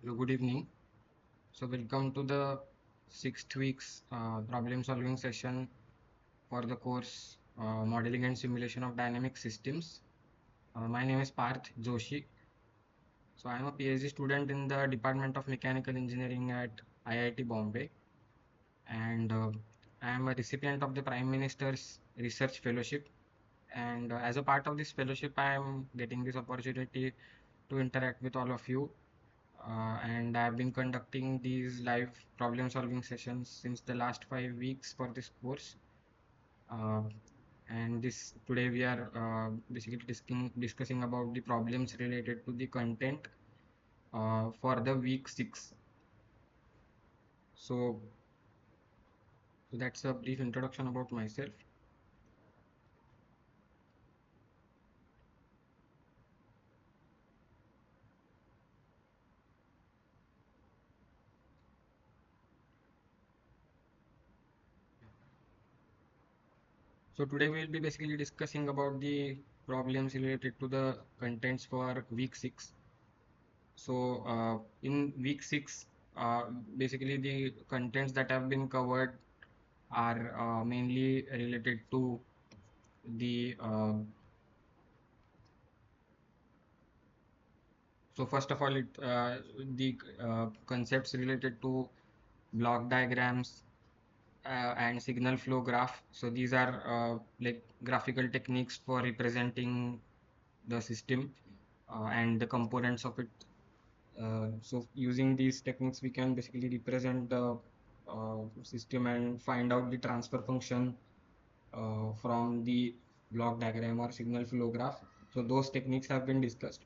Hello, good evening. So welcome to the sixth week's problem solving session for the course Modeling and Simulation of Dynamic Systems. My name is Parth Joshi. So I am a PhD student in the Department of Mechanical Engineering at IIT Bombay, and I am a recipient of the Prime Minister's Research Fellowship. And as a part of this fellowship, I am getting this opportunity to interact with all of you. And I've been conducting these live problem solving sessions since the last 5 weeks for this course. Uh, and this today we are basically discussing about the problems related to the content for the week 6. So that's a brief introduction about myself. So today we'll be basically discussing about the problems related to the contents for week 6. So in week 6, basically the contents that have been covered are mainly related to the so first of all the concepts related to block diagrams and signal flow graph. So these are like graphical techniques for representing the system and the components of it. So using these techniques, we can basically represent the system and find out the transfer function from the block diagram or signal flow graph. So those techniques have been discussed.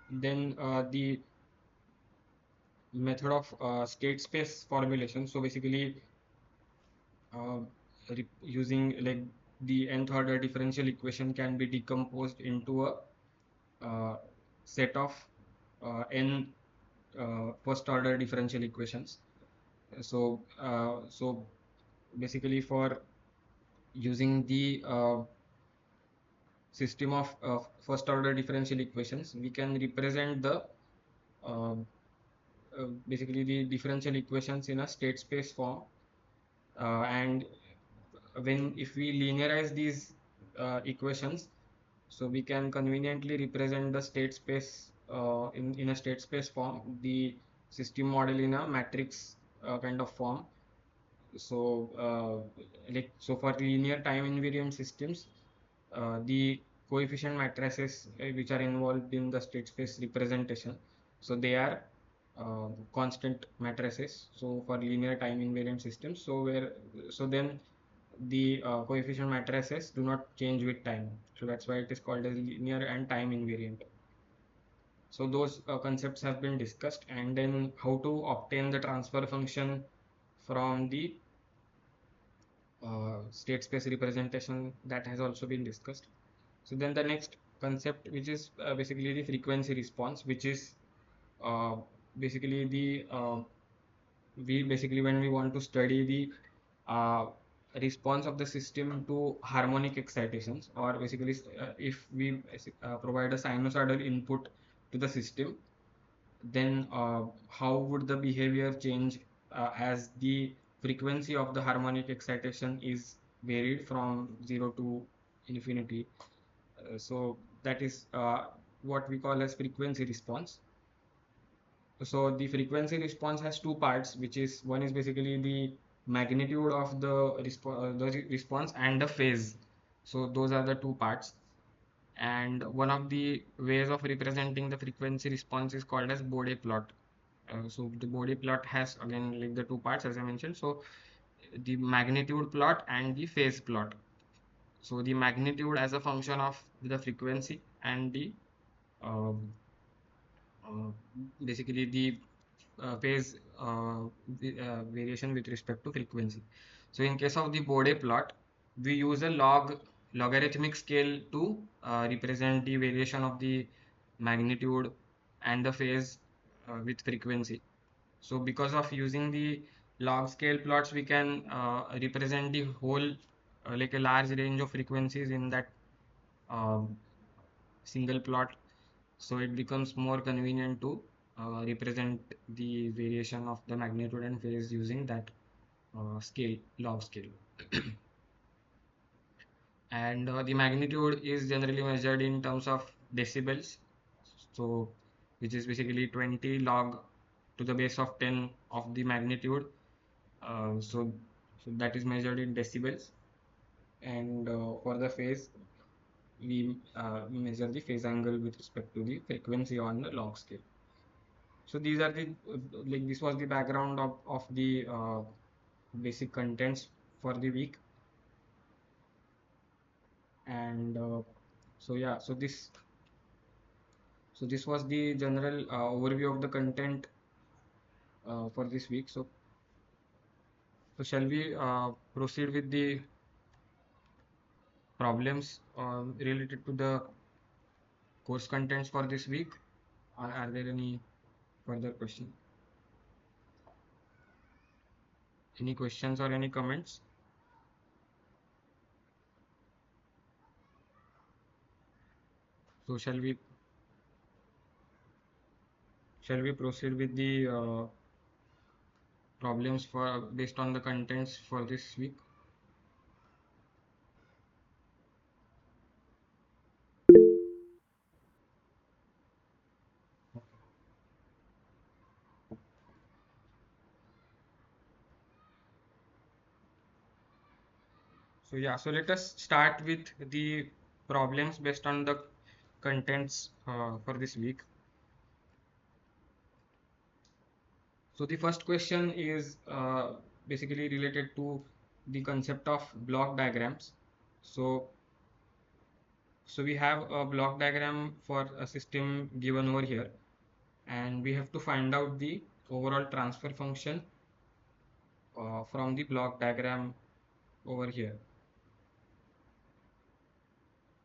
Then the method of state space formulation. So basically uh, using like the nth order differential equation can be decomposed into a set of n first order differential equations. So basically for using the system of first order differential equations, we can represent the uh, basically the differential equations in a state space form. And when if we linearize these equations, so we can conveniently represent the state space in a state space form, the system model in a matrix kind of form. So for linear time invariant systems, the coefficient matrices which are involved in the state space representation, so they are constant matrices. So for linear time invariant systems, so then the coefficient matrices do not change with time. So that's why it is called as linear and time invariant. So those concepts have been discussed, and then how to obtain the transfer function from the state space representation, that has also been discussed. So then the next concept, which is basically the frequency response, which is uh, basically the we basically when we want to study the response of the system to harmonic excitations, or basically if we provide a sinusoidal input to the system, then how would the behavior change as the frequency of the harmonic excitation is varied from 0 to infinity. So that is what we call as frequency response. So the frequency response has two parts, which is one is basically the magnitude of the response and the phase. So those are the two parts. And one of the ways of representing the frequency response is called as Bode plot. So the Bode plot has again like the two parts as I mentioned. So the magnitude plot and the phase plot. So the magnitude as a function of the frequency, and the um, uh, basically the phase variation with respect to frequency. So in case of the Bode plot, we use a logarithmic scale to represent the variation of the magnitude and the phase with frequency. So because of using the log scale plots, we can represent the whole like a large range of frequencies in that um, single plot. So it becomes more convenient to represent the variation of the magnitude and phase using that scale, log scale. And the magnitude is generally measured in terms of decibels, so which is basically 20 log to the base of 10 of the magnitude. So that is measured in decibels, and for the phase we measure the phase angle with respect to the frequency on the log scale. So these are the like this was the background of the basic contents for the week. And so yeah, so this was the general overview of the content for this week. So shall we proceed with the problems related to the course contents for this week? Are there any further questions? Any questions or any comments? So shall we proceed with the problems for based on the contents for this week? So yeah, so let us start with the problems based on the contents for this week. So the first question is basically related to the concept of block diagrams. So so we have a block diagram for a system given over here, and we have to find out the overall transfer function from the block diagram over here.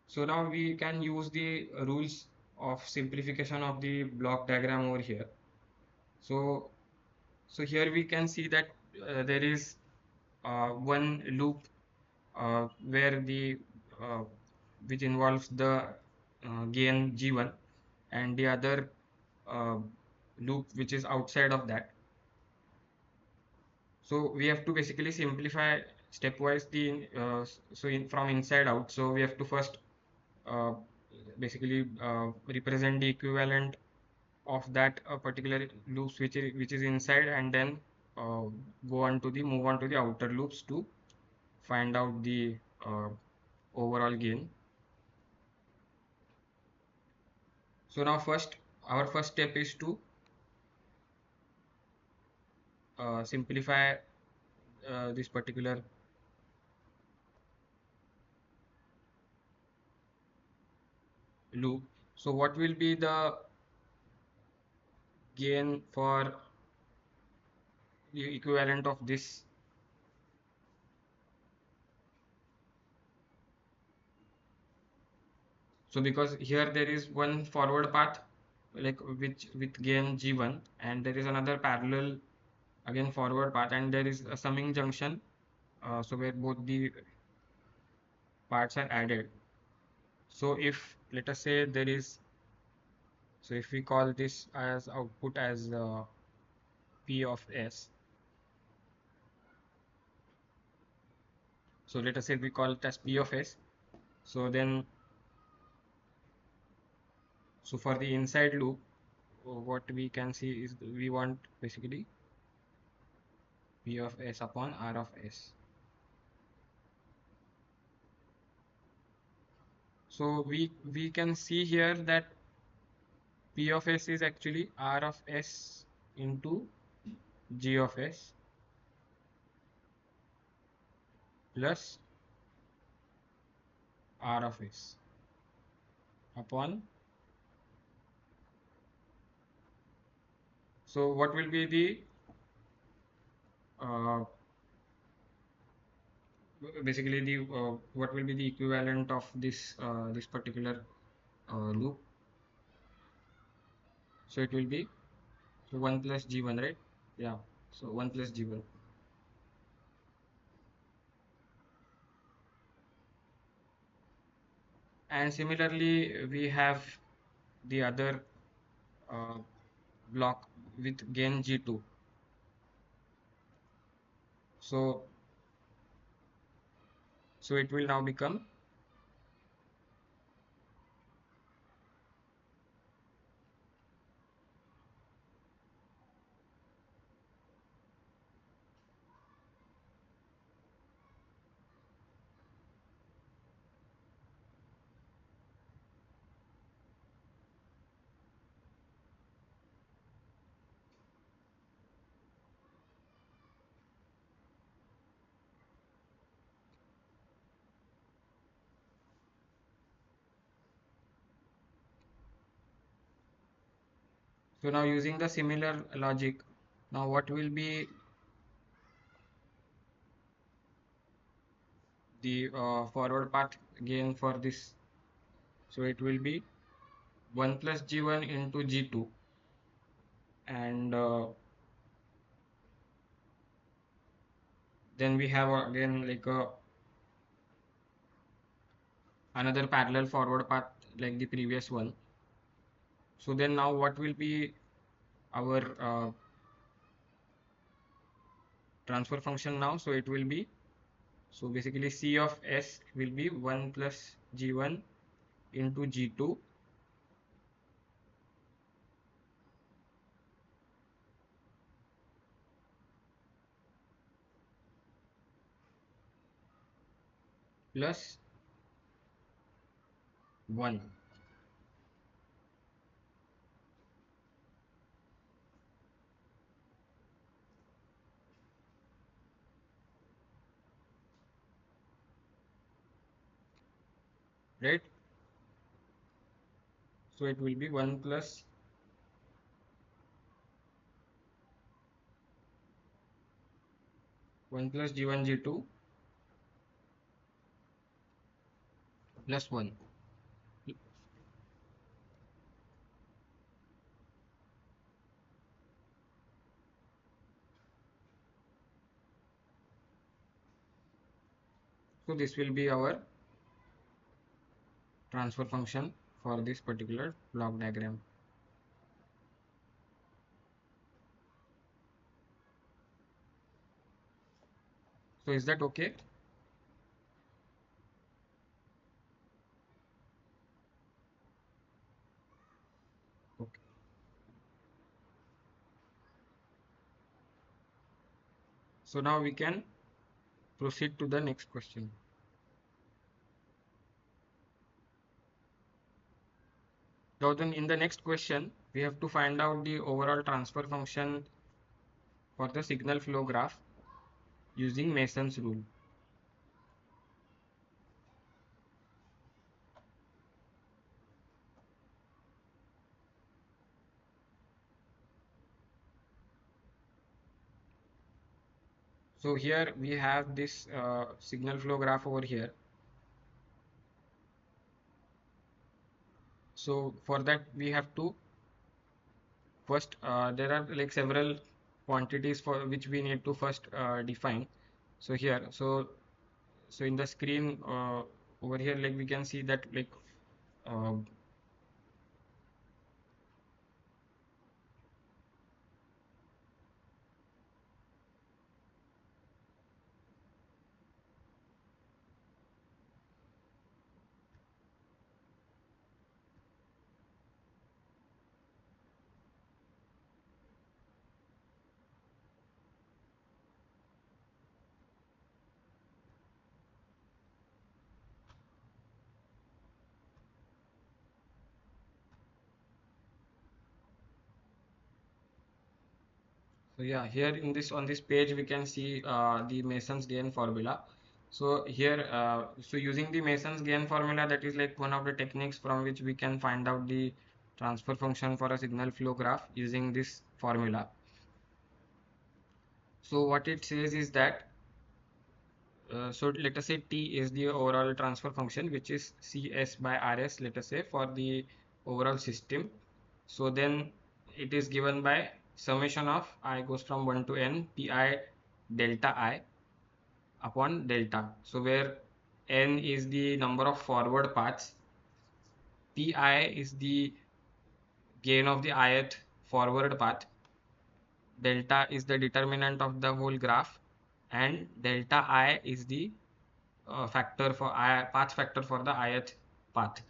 So now we can use the rules of simplification of the block diagram over here. So so here we can see that there is one loop where the uh, which involves the gain G1, and the other uh, loop which is outside of that. So we have to basically simplify stepwise the from inside out. So we have to first uh, basically represent the equivalent of that particular loops which is inside, and then uh, move on to the outer loops to find out the overall gain. So now our first step is to simplify this particular loop. So what will be the gain for the equivalent of this? So because here there is one forward path like which with gain G1, and there is another parallel again forward path, and there is a summing junction, so where both the parts are added. So if let us say there is, so if we call this as output as P of S. So let us say we call it as P of S. So then, so for the inside loop, what we can see is we want basically P of S upon R of S. So we can see here that P of S is actually R of S into G of S plus R of S upon. So what will be the uh, basically the what will be the equivalent of this particular loop? So it will be 1 plus G1, right? Yeah. So 1 plus G1. And similarly, we have the other uh, block with gain G2. So it will now become, so now using the similar logic, now what will be the forward path gain for this? So it will be 1 plus G1 into G2, and then we have again like another parallel forward path like the previous one. So then now what will be our transfer function now? So it will be, so basically C of S will be 1 plus G1 into G2 plus 1. Right? So it will be 1 plus G1 G2 plus 1. So this will be our transfer function for this particular block diagram. So is that okay? Okay. So now we can proceed to the next question. Now then in the next question, we have to find out the overall transfer function for the signal flow graph using Mason's rule. So here we have this signal flow graph over here. So for that we have to first there are like several quantities for which we need to first define. So here, so in the screen over here, like we can see that like uh, so yeah, here in this on this page we can see the Mason's gain formula. So here, so using the Mason's gain formula, that is like one of the techniques from which we can find out the transfer function for a signal flow graph using this formula. So what it says is that, so let us say T is the overall transfer function, which is Cs by Rs, let us say, for the overall system. So then it is given by summation of I goes from 1 to n Pi delta I upon delta. So where n is the number of forward paths, Pi is the gain of the ith forward path, delta is the determinant of the whole graph, and delta I is the factor for path factor for the ith path.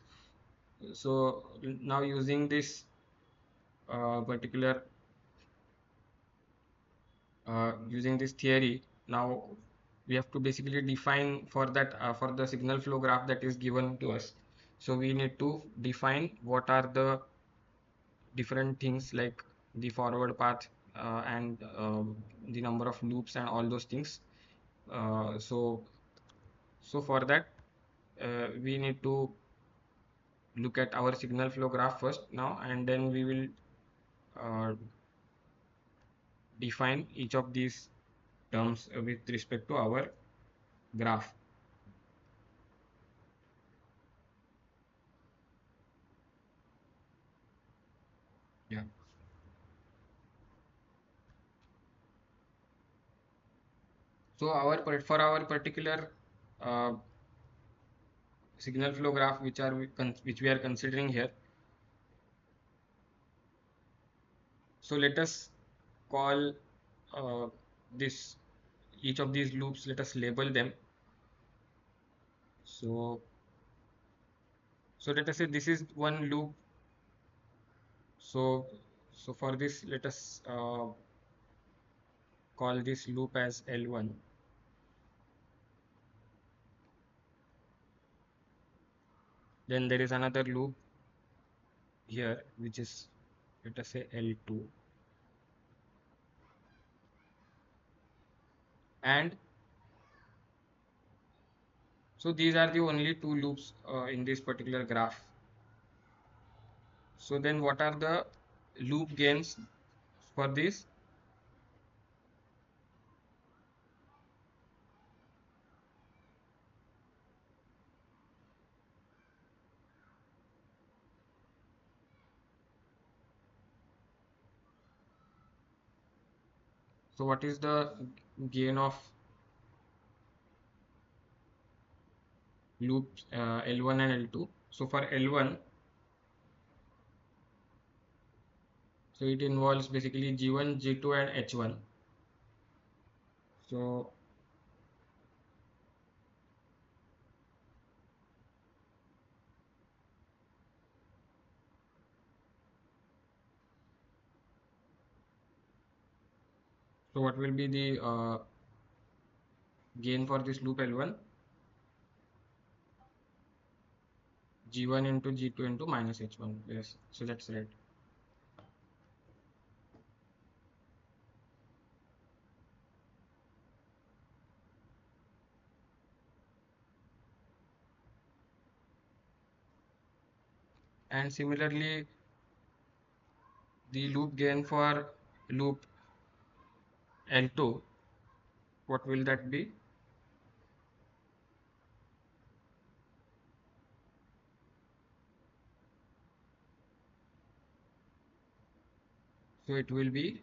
So now particular using this theory, now we have to basically define for that for the signal flow graph that is given to us. So we need to define what are the different things like the forward path and the number of loops and all those things. So for that we need to look at our signal flow graph first now, and then we will uh, define each of these terms with respect to our graph. Yeah. So for our particular uh, signal flow graph, which we are considering here. So let us call uh, this each of these loops. Let us label them. So let us say this is one loop. So for this, let us call this loop as L1. Then there is another loop here, which is, let us say, L2. And so these are the only two loops in this particular graph. So then what are the loop gains for this? So what is the gain of loops L1 and L2? So for L1, so it involves basically G1, G2 and H1. So what will be the gain for this loop L1? G1 into G2 into minus H1. Yes, so that's right. And similarly, the loop gain for loop L2, what will that be? So it will be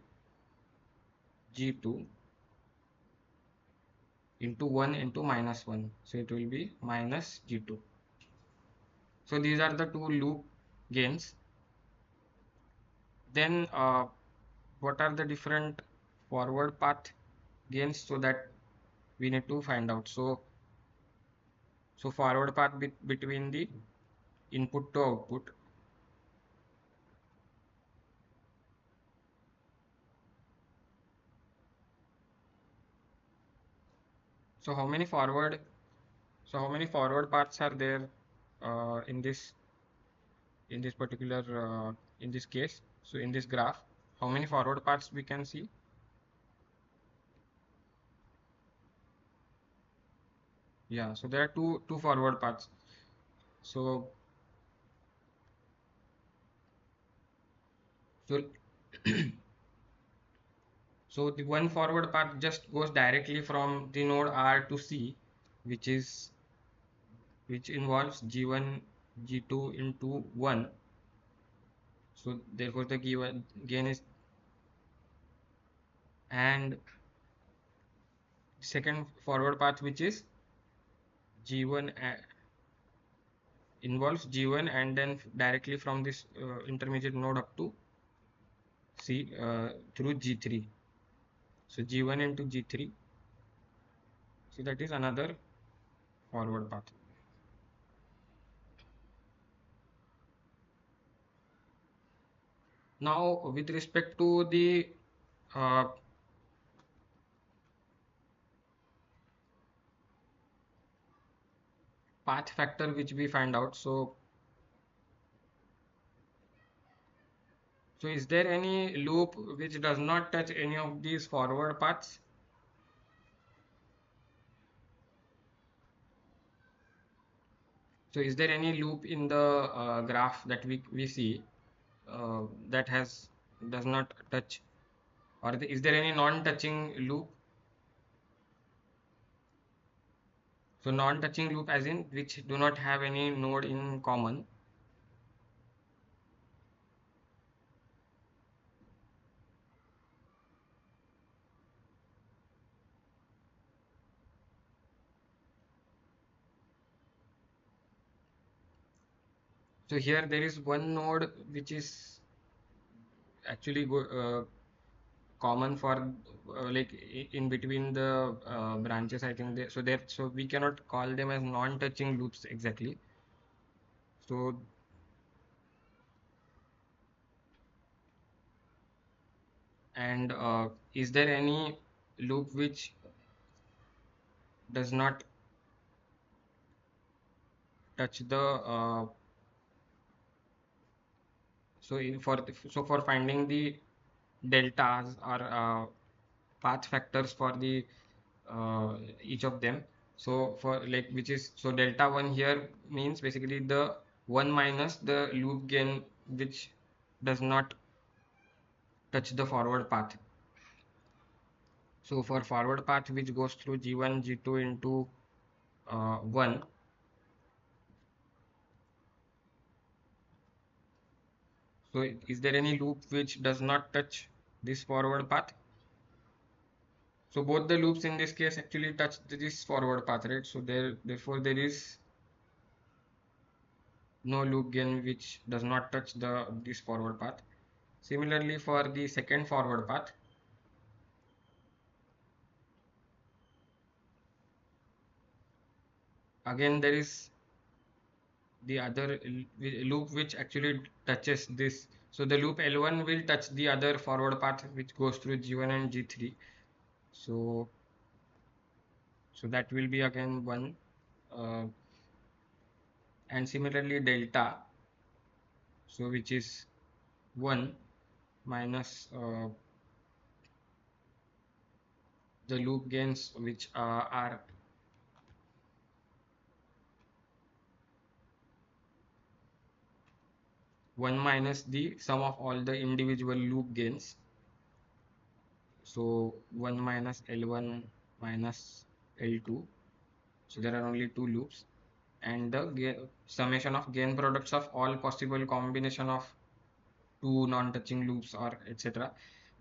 G2 into 1 into minus 1. So it will be minus G2. So these are the two loop gains. Then what are the different forward path gains, so that we need to find out. So forward path between the input to output. So how many forward paths are there in this particular in this case? So in this graph, how many forward paths we can see? Yeah, so there are two forward paths. So so so the one forward path just goes directly from the node R to C, which involves G1 G2 into 1. So therefore the given gain is, and second forward path, which is G1 involves G1 and then directly from this intermediate node up to C through G3. So G1 into G3. So that is another forward path. Now, with respect to the uh, path factor which we find out, so is there any loop which does not touch any of these forward paths? So is there any loop in the graph that we see that does not touch, or is there any non-touching loop? So non-touching loop as in which do not have any node in common. So here there is one node which is actually common for like in between the branches. I think so we cannot call them as non-touching loops exactly. So and is there any loop which does not touch the for finding the deltas or path factors for the each of them. So for like which is so delta 1 here means basically the 1 minus the loop gain which does not touch the forward path. So for forward path which goes through G1 G2 into 1. So is there any loop which does not touch this forward path? So both the loops in this case actually touch this forward path, right? So therefore there is no loop gain which does not touch this forward path. Similarly for the second forward path, again there is the other loop which actually touches this. So the loop L1 will touch the other forward path which goes through G1 and G3. So that will be again 1. Uh, and similarly delta, so which is 1 minus the loop gains which are 1 minus the sum of all the individual loop gains. So 1 minus L1 minus L2. So there are only two loops, and the summation of gain products of all possible combination of two non-touching loops or etc.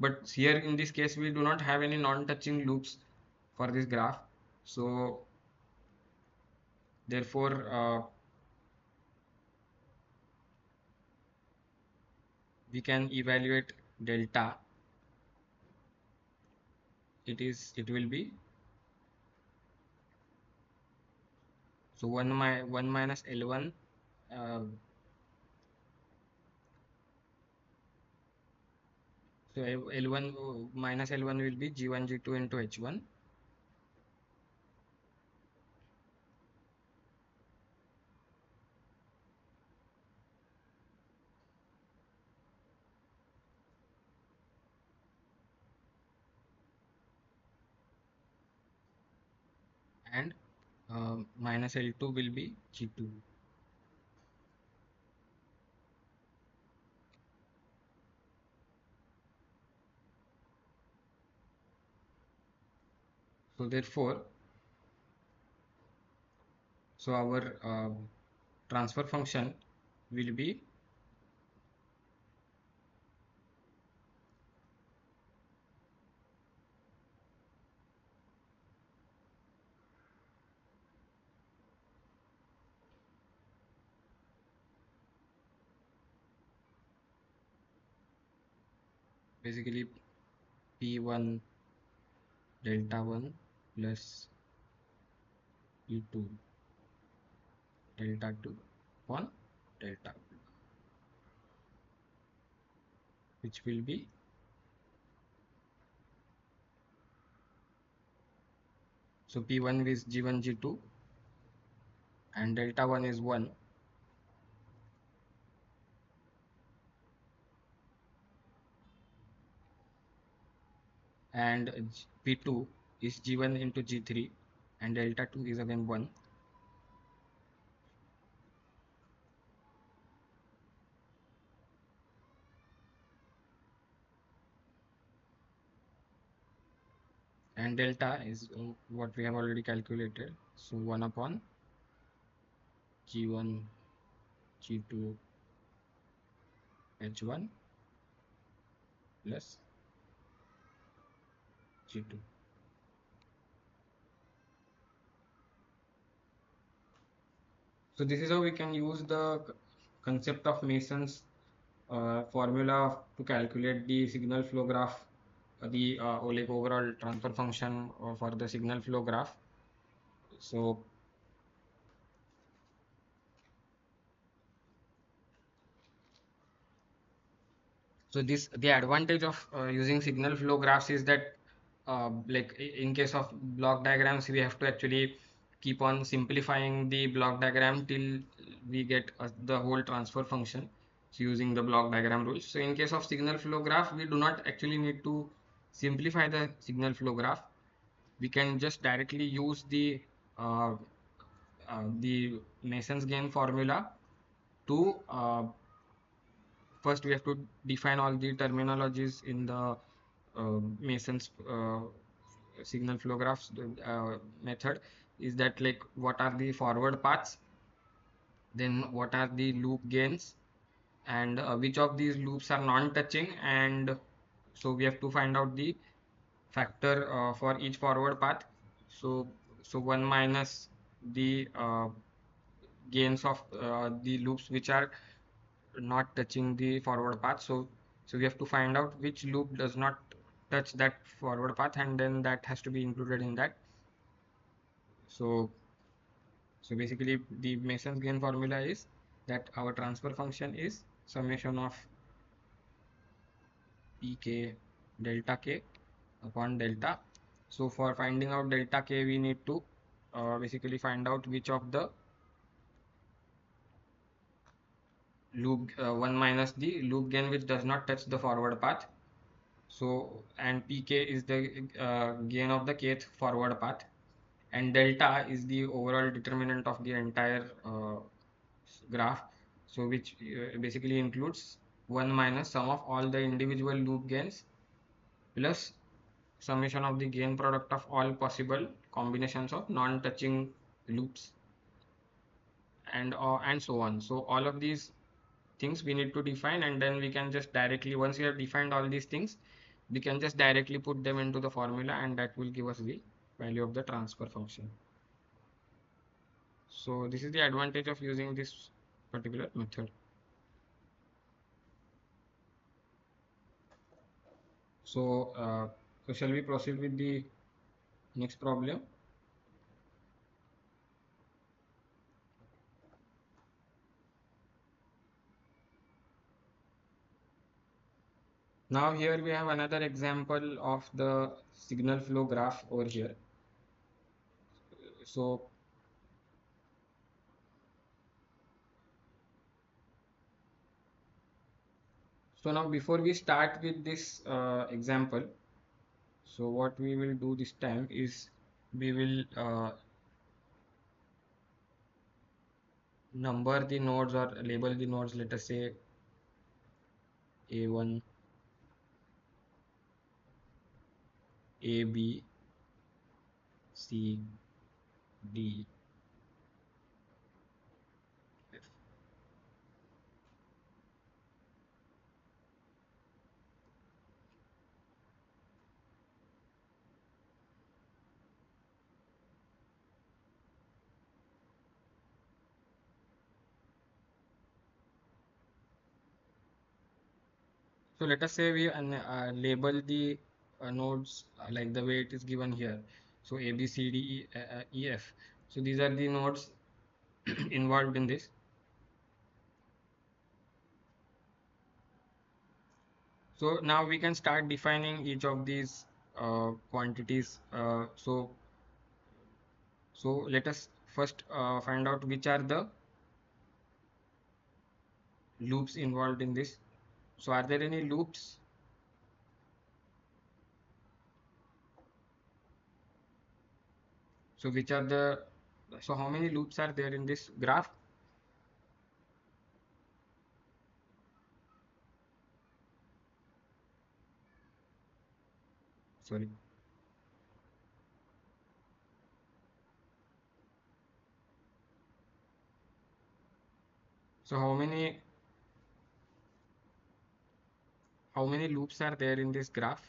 But here in this case we do not have any non-touching loops for this graph. So therefore we can evaluate delta. It will be so 1 minus L1 uh, so L1 minus L1 will be G1 G2 into H1, and minus L2 will be G2. So therefore, so our transfer function will be basically P1 delta 1 plus P2 delta 2 upon delta, which will be, so P1 is G1 G2 and delta 1 is 1, and P2 is G1 into G3 and delta 2 is again 1, and delta is what we have already calculated, so 1 upon G1 G2 H1 plus G2. So this is how we can use the concept of Mason's formula to calculate the signal flow graph, the like overall transfer function for the signal flow graph. So this, the advantage of using signal flow graphs is that like in case of block diagrams, we have to actually keep on simplifying the block diagram till we get the whole transfer function. So using the block diagram rules. So in case of signal flow graph, we do not actually need to simplify the signal flow graph. We can just directly use uh, the Mason's gain formula to first we have to define all the terminologies in the Mason's signal flow graphs method. Is that like what are the forward paths, then what are the loop gains, and which of these loops are non-touching, and so we have to find out the factor for each forward path. So 1 minus the gains of the loops which are not touching the forward path. So we have to find out which loop does not touch that forward path, and then that has to be included in that. So basically the Mason's gain formula is that our transfer function is summation of pk delta k upon delta. So for finding out delta k, we need to basically find out which of the loop 1 minus the loop gain which does not touch the forward path. So and pk is the gain of the kth forward path, and delta is the overall determinant of the entire graph. So which basically includes 1 minus sum of all the individual loop gains plus summation of the gain product of all possible combinations of non-touching loops, and so on. So all of these things we need to define, and then we can just directly, once we have defined all these things, we can just directly put them into the formula, and that will give us the value of the transfer function. So this is the advantage of using this particular method. So shall we proceed with the next problem? Now here we have another example of the signal flow graph over here. So now before we start with this example, so what we will do this time is we will number the nodes or label the nodes. Let us say A1, AB, C, D, F. So let us say we label the nodes like the way it is given here. So A, B, C, D, E, F. So these are the nodes involved in this. So now we can start defining each of these quantities. So let us first find out which are the loops involved in this. So are there any loops? So which are the, so how many loops are there in this graph? Sorry. So how many loops are there in this graph?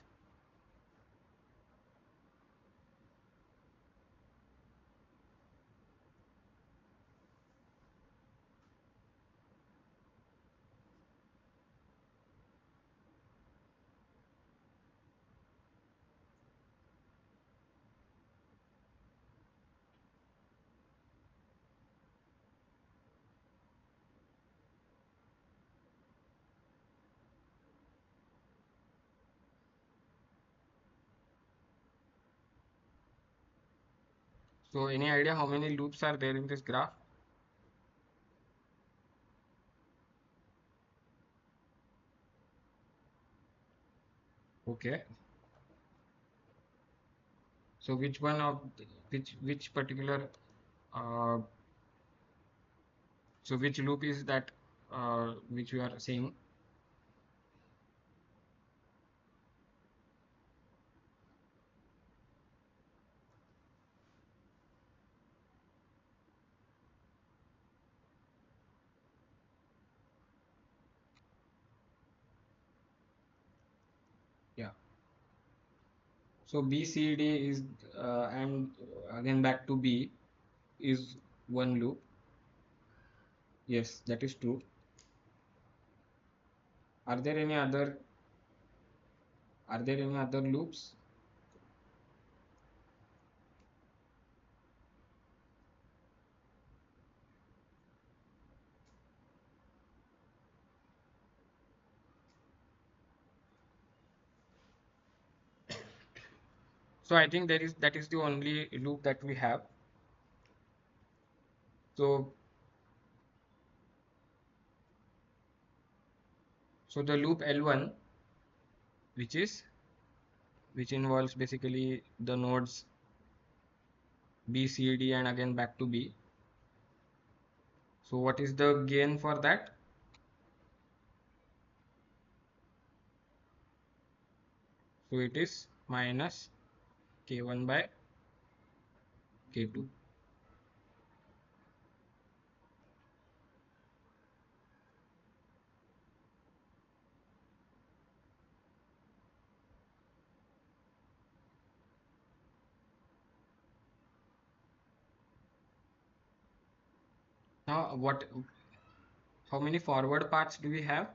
So any idea how many loops are there in this graph? Okay. So which one of which particular uh, so which loop is that which you are saying? Yeah. So B C D is and again back to B is one loop. Yes, that is true. Are there any other loops? So I think that is the only loop that we have. So the loop L1, which involves basically the nodes B, C, D, and again back to B. So what is the gain for that? So it is minus K1 by K2. Now how many forward paths do we have?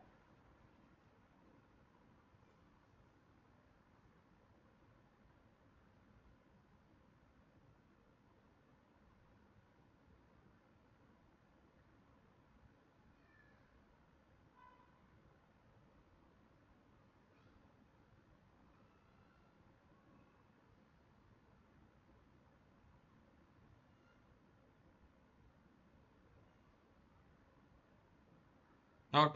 Now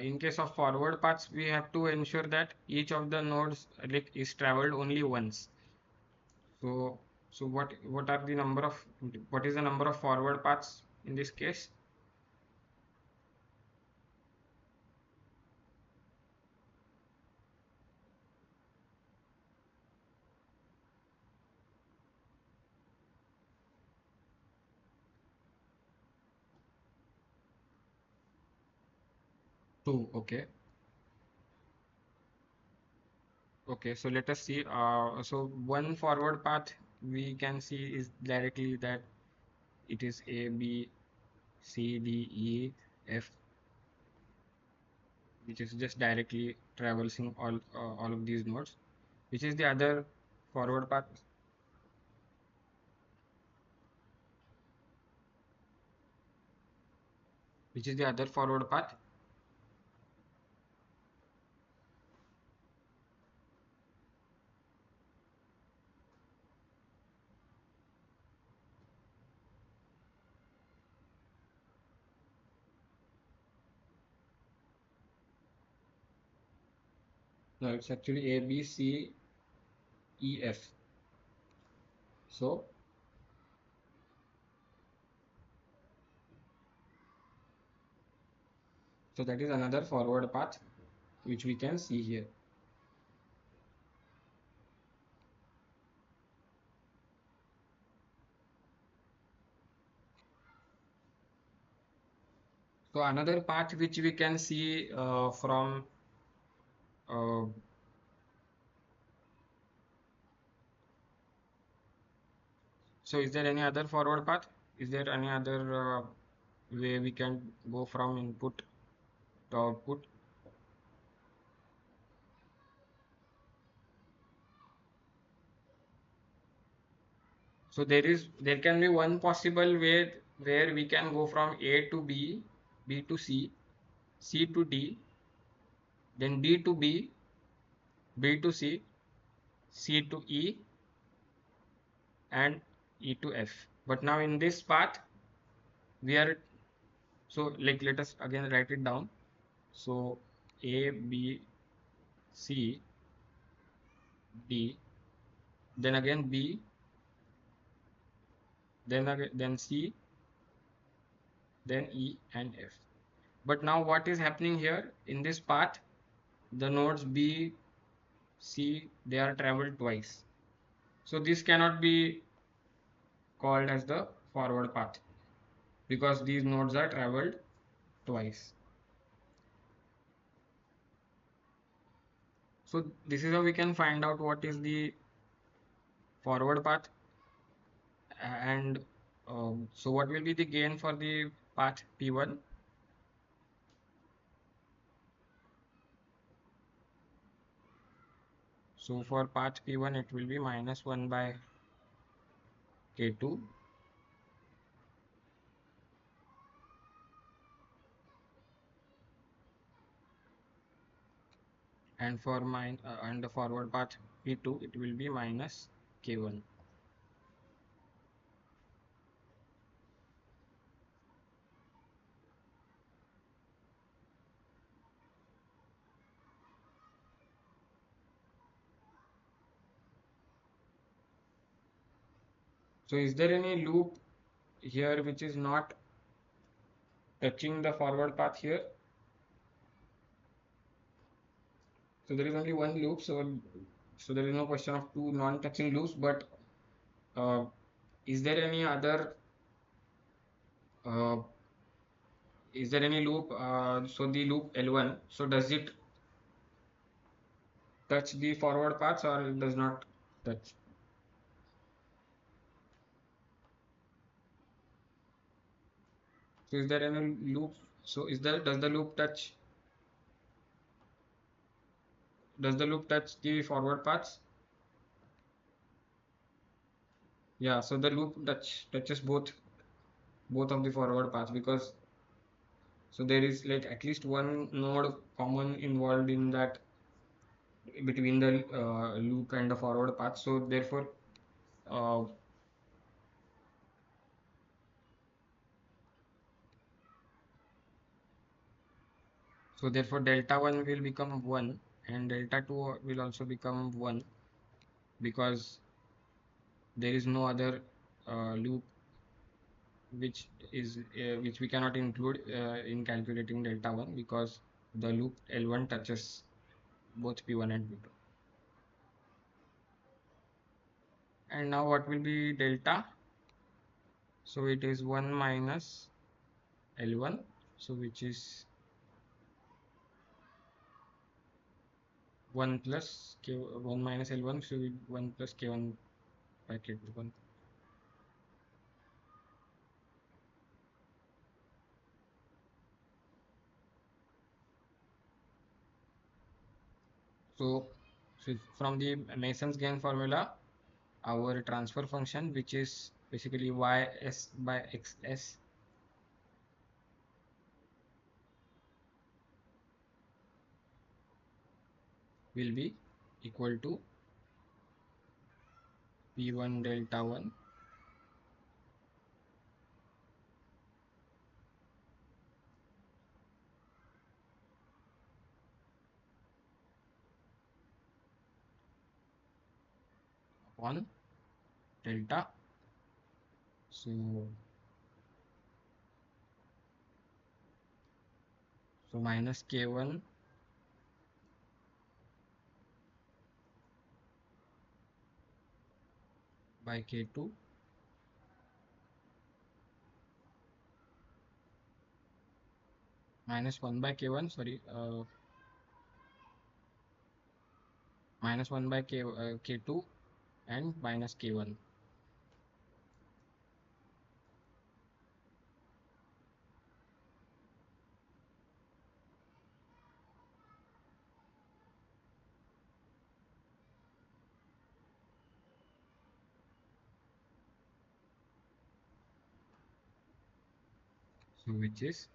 in case of forward paths, we have to ensure that each of the nodes like is traveled only once. So what are the number of what is the number of forward paths in this case? 2. Okay. Okay, so let us see. So one forward path we can see is directly that it is A, B, C, D, E, F, which is just directly traversing all of these nodes. Which is the other forward path? Which is the other forward path? No, it's actually A, B, C, E, F. So, so that is another forward path which we can see here. So another path which we can see from uh, so is there any other forward path? Is there any other way we can go from input to output? So there can be one possible way where we can go from A to B, B to C, C to D, then D to B, B to C, C to E, and E to F. But now in this path, we are so like let us again write it down. So A, B, C, D, then again B, then C, then E and F. But now what is happening here in this path? The nodes B, C, they are traveled twice. So this cannot be called as the forward path because these nodes are traveled twice. So this is how we can find out what is the forward path and so what will be the gain for the path P1? So for path P1 it will be minus 1 by K2 and for and the forward path P2 it will be minus K1. So is there any loop here which is not touching the forward path here? So there is only one loop, so there is no question of two non-touching loops, but uh, is there any other uh, is there any loop? So the loop L1, so does it touch the forward paths or it does not touch? So is there any loop? So does the loop touch? Does the loop touch the forward paths? Yeah, so the loop touches both of the forward paths because so there is like at least one node common involved in that between the loop and the forward path. So therefore, uh, delta 1 will become 1 and delta 2 will also become 1 because there is no other loop which we cannot include in calculating delta 1 because the loop L1 touches both P1 and P2. And now what will be delta? So it is 1 minus L1, so which is 1 plus K 1 minus L1, so 1 plus K1 by K2. So, so from the Mason's gain formula, our transfer function, which is basically ys by xs, will be equal to p1 delta 1 upon delta. So, minus k1 by k2 minus 1 by k1, sorry, minus 1 by k2 and minus k1. So which is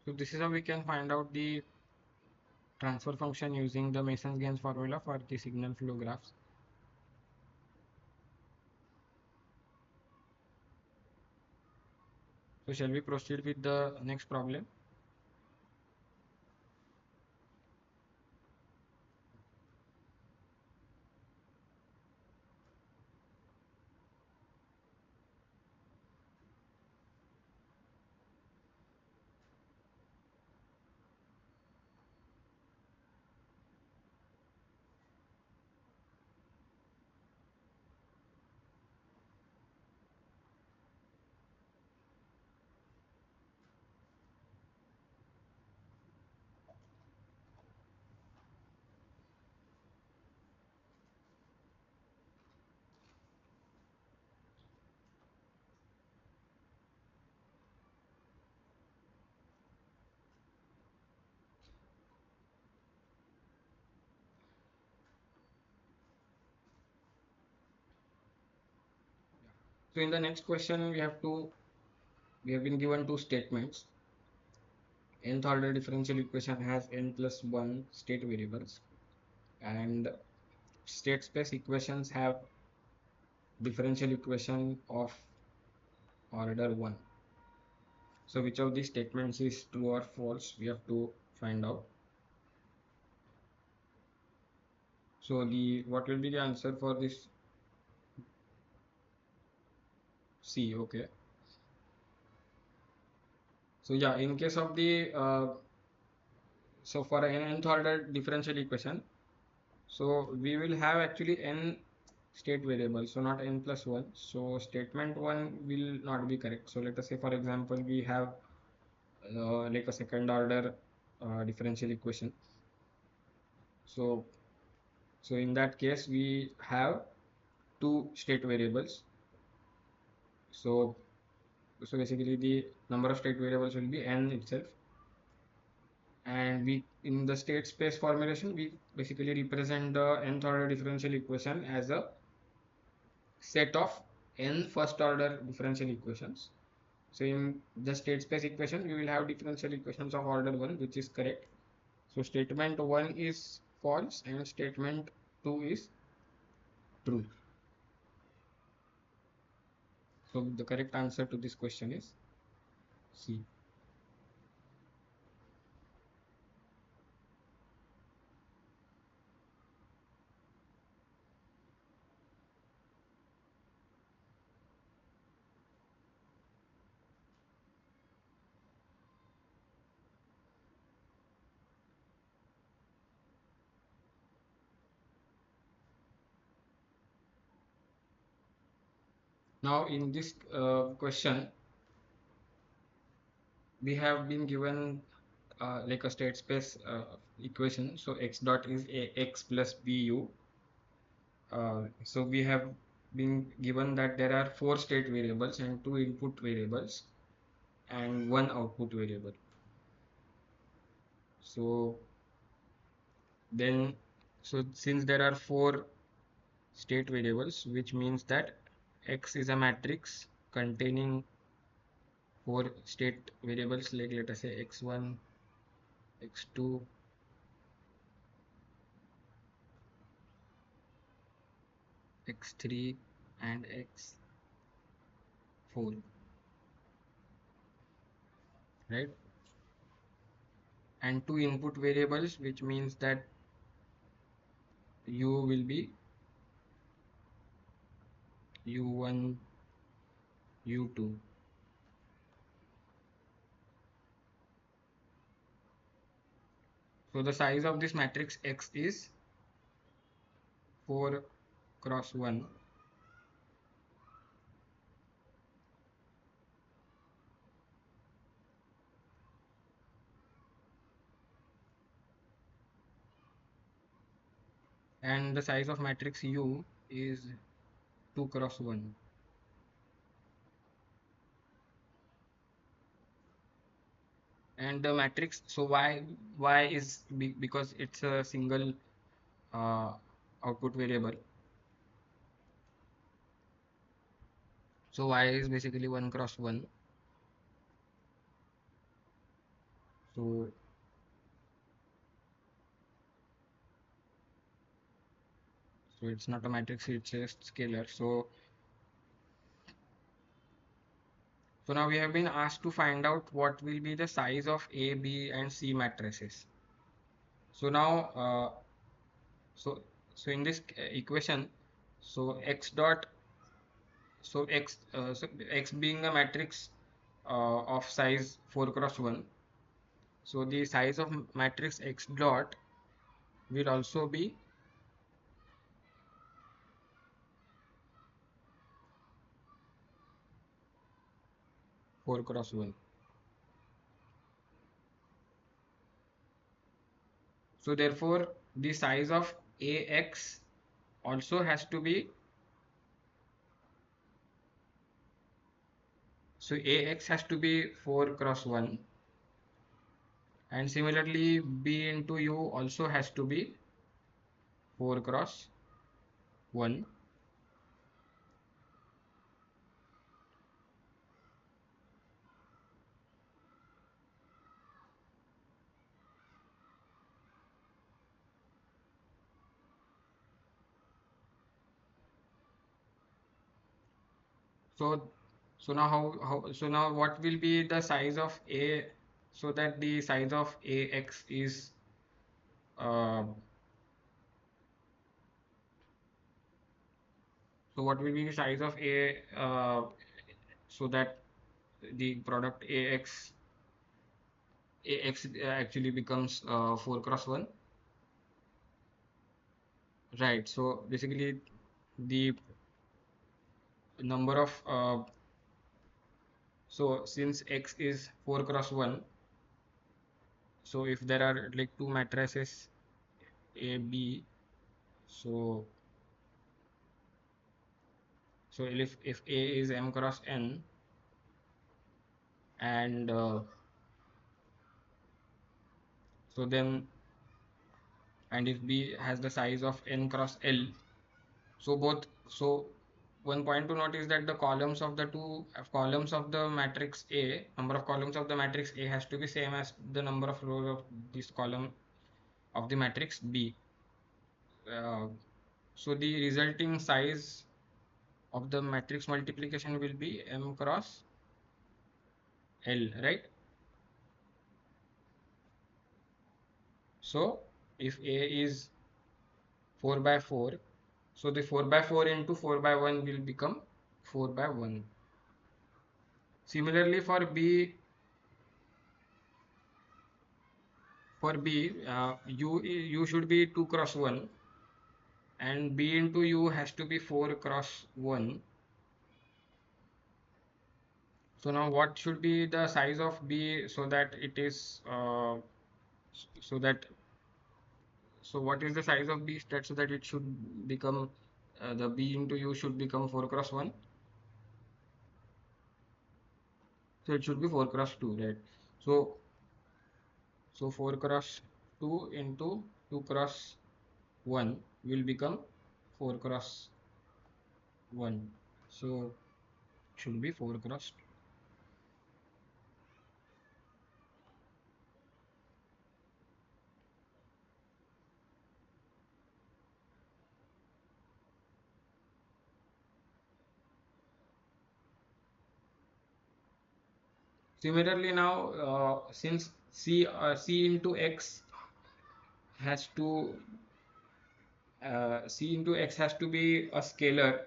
so this is how we can find out the transfer function using the Mason's-Gains formula for the signal flow graphs. So shall we proceed with the next problem? So in the next question, we have been given two statements. Nth order differential equation has n plus 1 state variables, and state space equations have differential equation of order 1. So which of these statements is true or false, we have to find out. So the what will be the answer for this? C. Okay. So yeah, in case of the so for an nth order differential equation, so we will have actually n state variables, so not n plus 1. So statement 1 will not be correct. So let us say, for example, we have like a second order differential equation. So in that case, we have two state variables. So basically the number of state variables will be n itself, and we in the state space formulation we basically represent the nth order differential equation as a set of n first order differential equations. So in the state space equation we will have differential equations of order 1, which is correct. So statement 1 is false and statement 2 is true. So the correct answer to this question is C. Now in this question, we have been given like a state space equation. So x dot is ax plus bu. So we have been given that there are four state variables and two input variables and one output variable. So then, so since there are four state variables, which means that X is a matrix containing four state variables, like let us say x1, x2, x3, and x4, right? And two input variables, which means that u will be u1, u2. So the size of this matrix X is 4 cross 1, and the size of matrix U is 2 cross 1. And the matrix, so why is because it's a single uh, output variable. So y is basically 1 cross 1. So it's not a matrix, it's just scalar. So now we have been asked to find out what will be the size of A, B, and C matrices. So now, so in this equation, so x dot, so x being a matrix of size 4 cross 1, so the size of matrix x dot will also be 4 cross 1. So therefore, the size of AX also has to be, so AX has to be 4 cross 1, and similarly B into U also has to be 4 cross 1. So now so now what will be the size of A, so that the size of AX is uh, so what will be the size of A, so that the product AX actually becomes 4 cross 1, right? So basically the number of so since X is 4 cross 1, so if there are like two matrices A, B, so if A is m cross n, and so then, and if B has the size of n cross L, so both, so one point to note is that the columns of the two columns of the matrix A, number of columns of the matrix A has to be same as the number of rows of this column of the matrix B. Uh, so the resulting size of the matrix multiplication will be m cross L, right? So if A is 4 by 4, so the 4 by 4 into 4 by 1 will become 4 by 1. Similarly for B, U should be 2 cross 1, and B into U has to be 4 cross 1. So now what should be the size of B so that it is so that so what is the size of B that so that it should become the B into U should become 4 cross 1. So it should be 4 cross 2, right? So 4 cross 2 into 2 cross 1 will become 4 cross 1. So it should be 4 cross 2. Similarly now since C into X has to C into X has to be a scalar.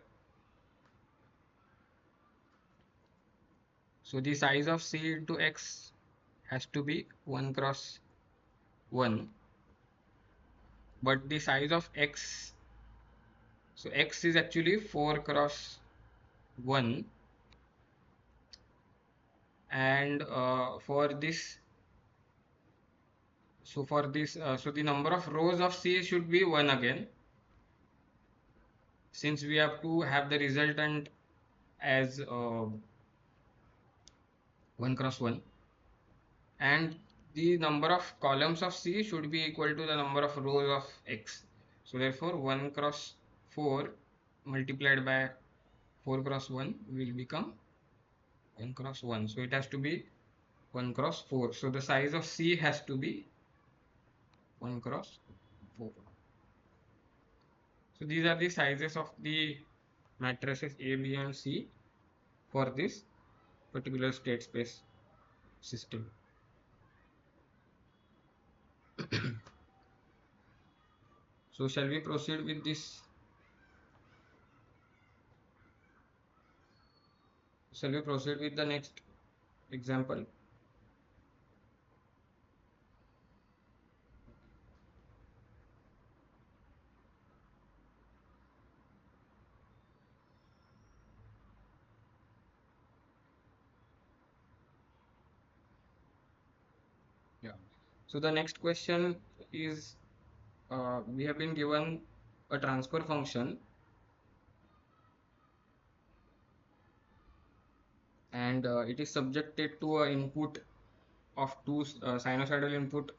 So the size of C into X has to be 1 cross 1, but the size of X, so X is actually 4 cross 1, and for this, so the number of rows of C should be 1 again, since we have to have the resultant as 1 cross 1, and the number of columns of C should be equal to the number of rows of X. So therefore 1 cross 4 multiplied by 4 cross 1 will become 1 cross 1. So it has to be 1 cross 4. So the size of C has to be 1 cross 4. So these are the sizes of the matrices A, B and C for this particular state space system. So shall we proceed with this? Shall we proceed with the next example? Yeah. So the next question is we have been given a transfer function, and it is subjected to an input of two sinusoidal input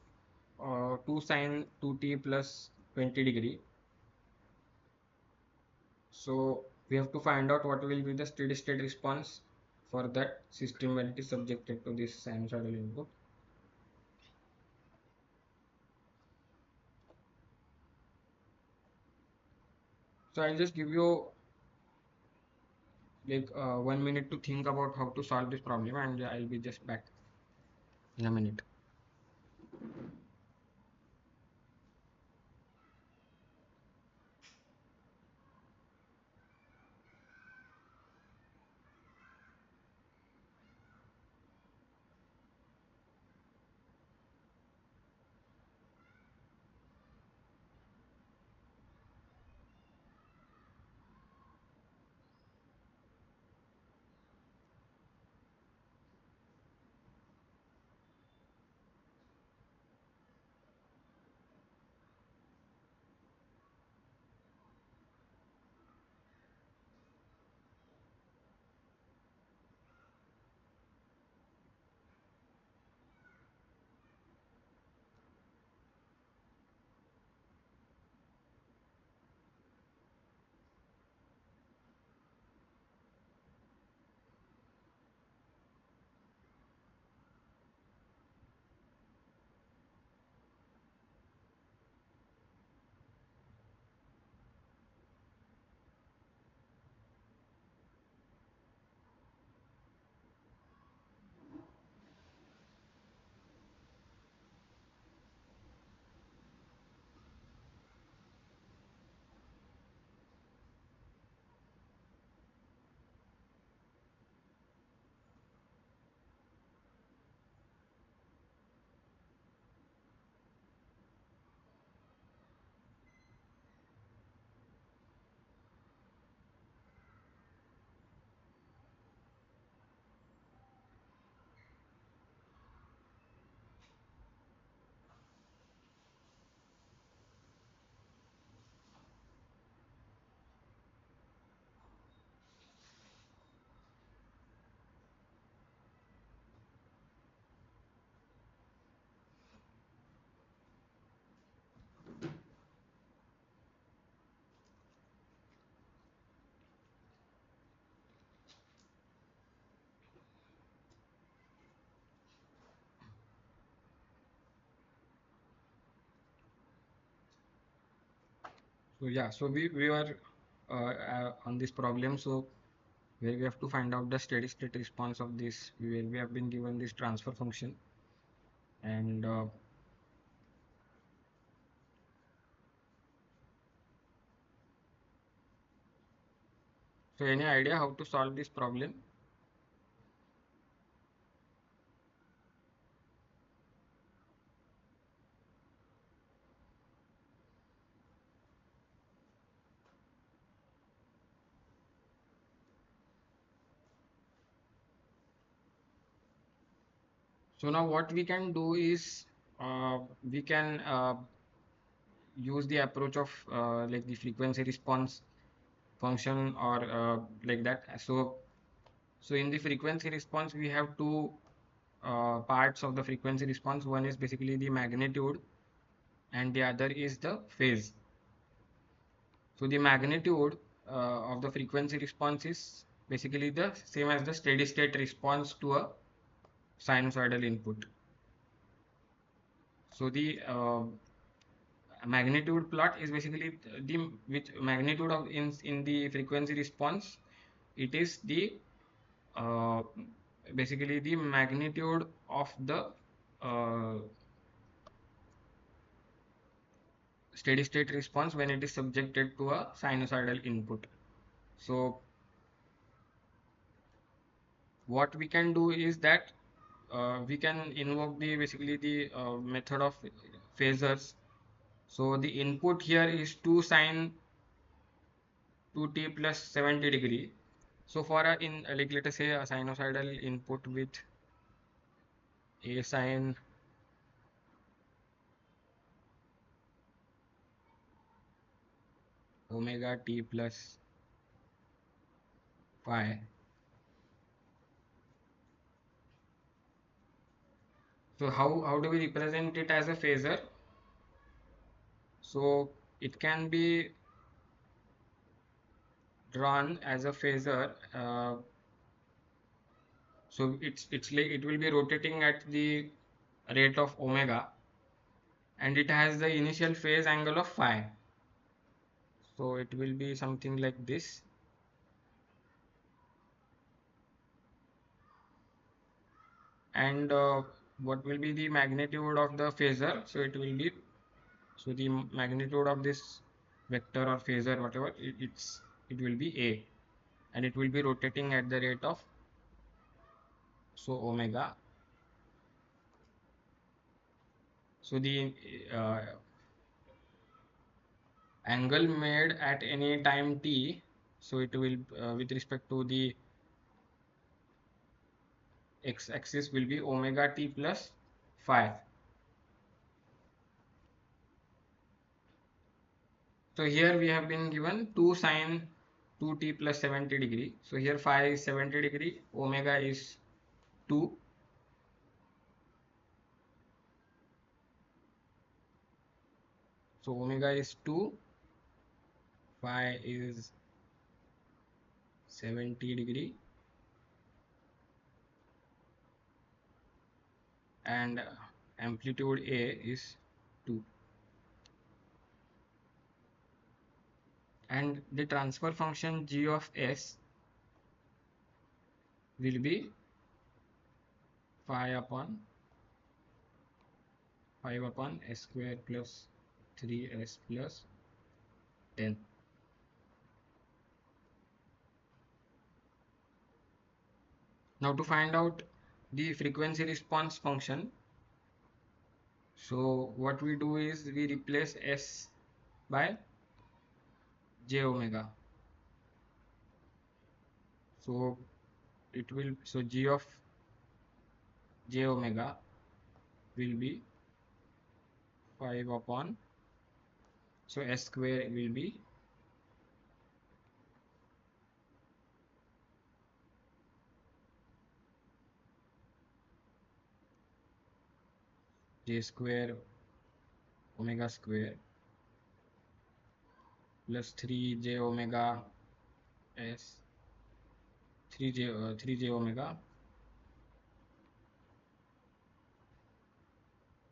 2 sine 2t plus 20 degree. So we have to find out what will be the steady state response for that system when it is subjected to this sinusoidal input. So I'll just give you like 1 minute to think about how to solve this problem, and I'll be just back in a minute. So yeah, so we were on this problem. So where we have to find out the steady state response of this, where we have been given this transfer function, and so any idea how to solve this problem? So now what we can do is we can use the approach of like the frequency response function or like that. So in the frequency response we have two parts of the frequency response. One is basically the magnitude and the other is the phase. So the magnitude of the frequency response is basically the same as the steady state response to a sinusoidal input. So the magnitude plot is basically the which magnitude of in the frequency response. It is the uh, basically the magnitude of the uh, steady state response when it is subjected to a sinusoidal input. So what we can do is that we can invoke the basically the method of phasors. So the input here is 2 sine 2t plus 70 degree. So for a in like let us say a sinusoidal input with a sine omega t plus phi. So how do we represent it as a phasor? So it can be drawn as a phasor. So it's like it will be rotating at the rate of omega, and it has the initial phase angle of phi. So it will be something like this. And what will be the magnitude of the phasor? So it will be, so the magnitude of this vector or phasor, whatever it will be a, and it will be rotating at the rate of so omega. So the uh, angle made at any time t, so it will with respect to the x-axis will be omega t plus phi. So here we have been given 2 sine 2t plus 70 degree. So here phi is 70 degree, omega is 2. So omega is 2, phi is 70 degree, and amplitude A is 2. And the transfer function g of s will be phi upon 5 upon s square plus 3s plus 10. Now to find out the frequency response function, so what we do is we replace s by j omega. So it will, so g of j omega will be 5 upon, so s square will be j square omega square plus 3j omega s 3j omega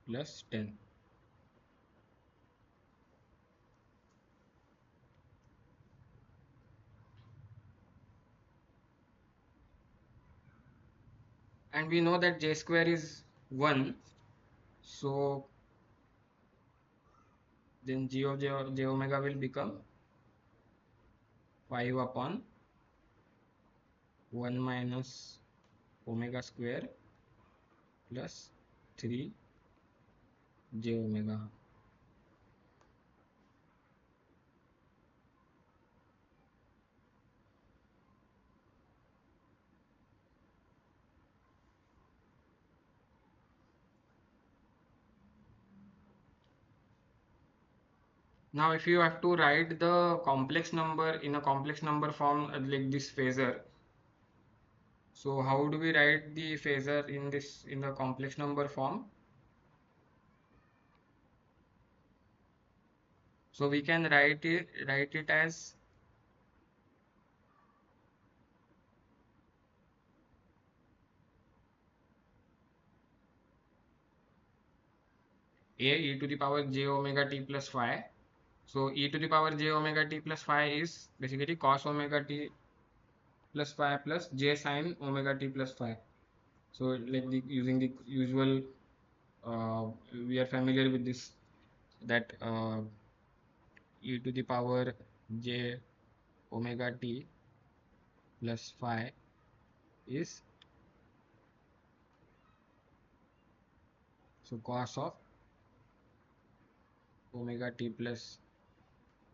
plus 10. and we know that j square is 1, so then g of j omega will become 5 upon 1 minus omega square plus 3 j omega. Now if you have to write the complex number in a complex number form, like this phasor, so how do we write the phasor in this in the complex number form? So we can write it as a e to the power j omega t plus phi. So e to the power j omega t plus phi is basically cos omega t plus phi plus j sin omega t plus phi. So like using the usual, uh, we are familiar with this, that e to the power j omega t plus phi is so cos of omega t plus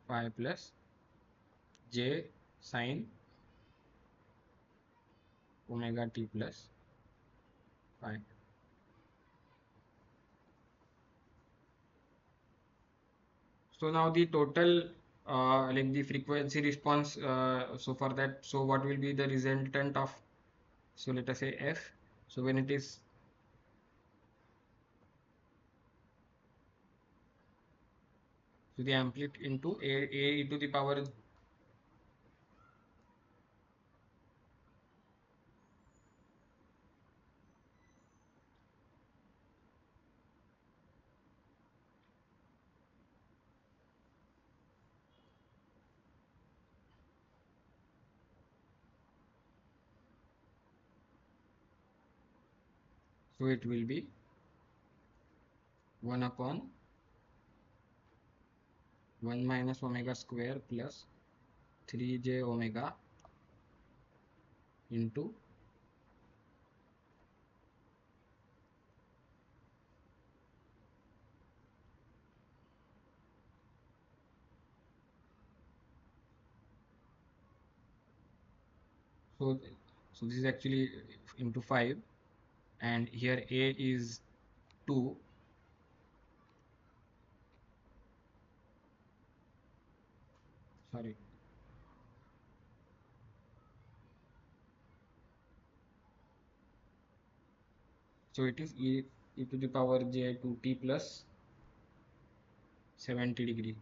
phi plus j sin omega t plus phi. So now the total, like the frequency response, so for that, so what will be the resultant of, so let us say f, so when it is, so the amplitude into a e to the power, so it will be 1 upon 1 minus omega square plus 3j omega into, so so this is actually into 5, and here a is 2, sorry, so it is e to the power j 2t plus 70 degree.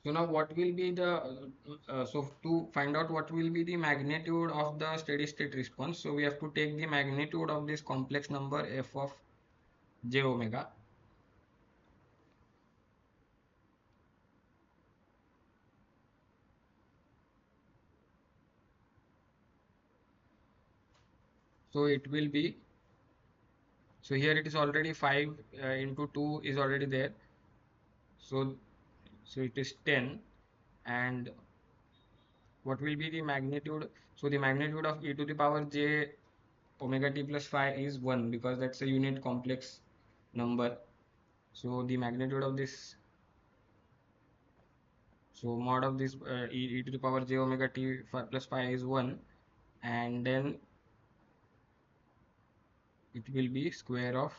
So now what will be the, so to find out what will be the magnitude of the steady state response, so we have to take the magnitude of this complex number f of j omega. So it will be, so here it is already 5 into 2 is already there. So so it is 10, and what will be the magnitude? So the magnitude of e to the power j omega t plus phi is 1, because that's a unit complex number. So the magnitude of this, so mod of this e to the power j omega t phi plus phi is 1, and then it will be square of,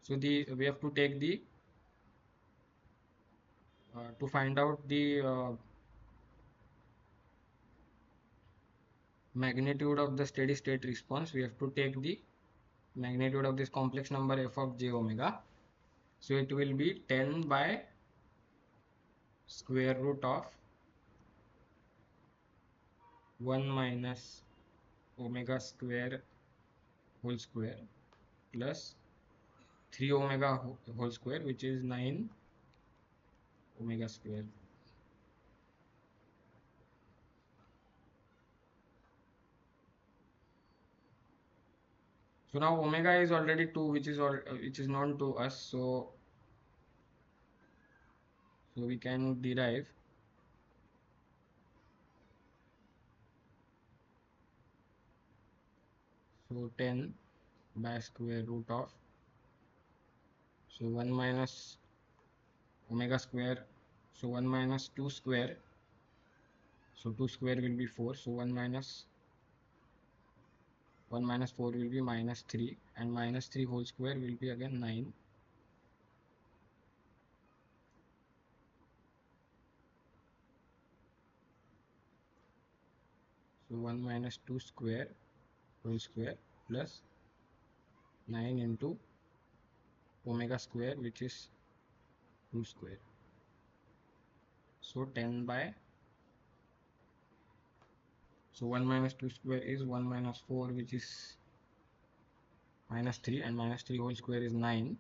So we have to take the to find out the magnitude of the steady state response, we have to take the magnitude of this complex number f of j omega. So it will be 10 by square root of 1 minus omega square whole square plus 3 omega whole square, which is 9 omega square. So now omega is already 2, which is known to us. So we can derive, so 10 by square root of, so 1 minus omega square, so 1 minus 2 square, so 2 square will be 4, so 1 minus 4 will be minus 3, and minus 3 whole square will be again 9. So 1 minus 2 square whole square plus 9 into omega square, which is 2 square. So 10 by, so 1 minus 2 square is 1 minus 4, which is minus 3, and minus 3 whole square is 9,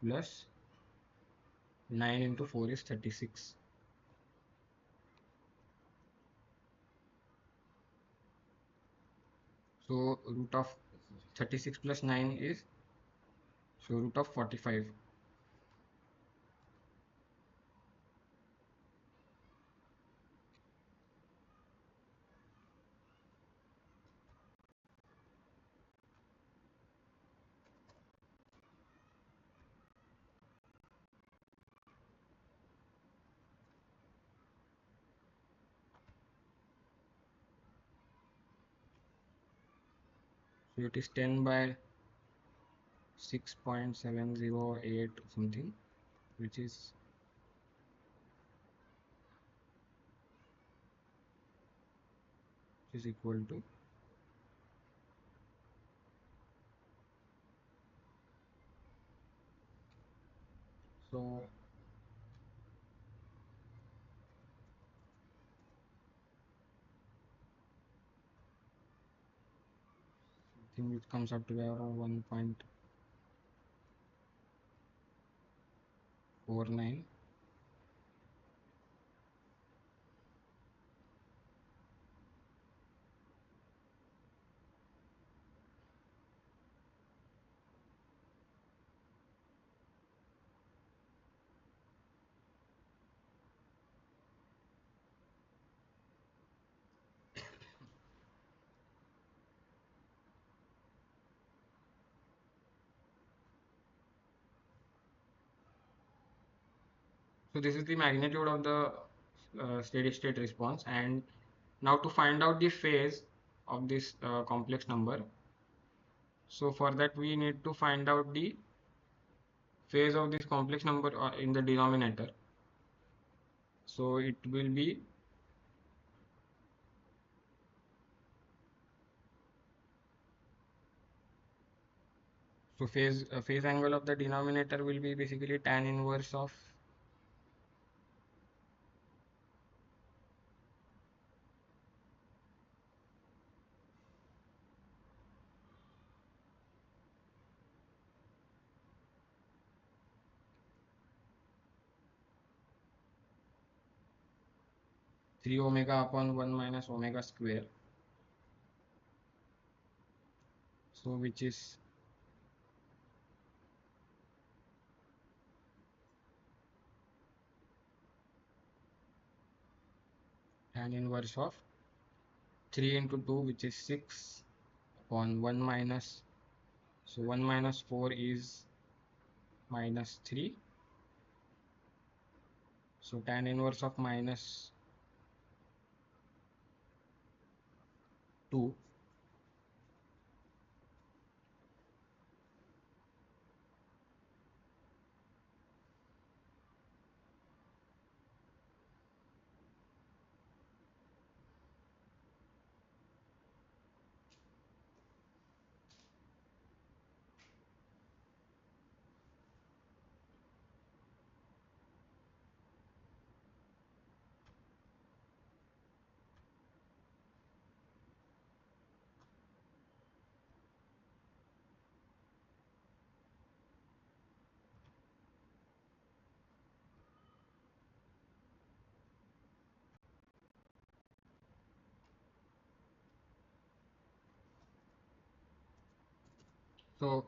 plus 9 into 4 is 36. So root of 36 plus 9 is, so root of 45. So it is 10 by 6.708 something, which is equal to, so I think it comes up to around 1.49. So this is the magnitude of the steady state response. And now to find out the phase of this complex number, so for that we need to find out the phase of this complex number in the denominator. So it will be, so phase angle of the denominator will be basically tan inverse of, three omega upon 1 minus omega square, so which is tan inverse of 3 into 2, which is 6, upon 1 minus, so 1 minus 4 is minus 3, so tan inverse of minus 2, So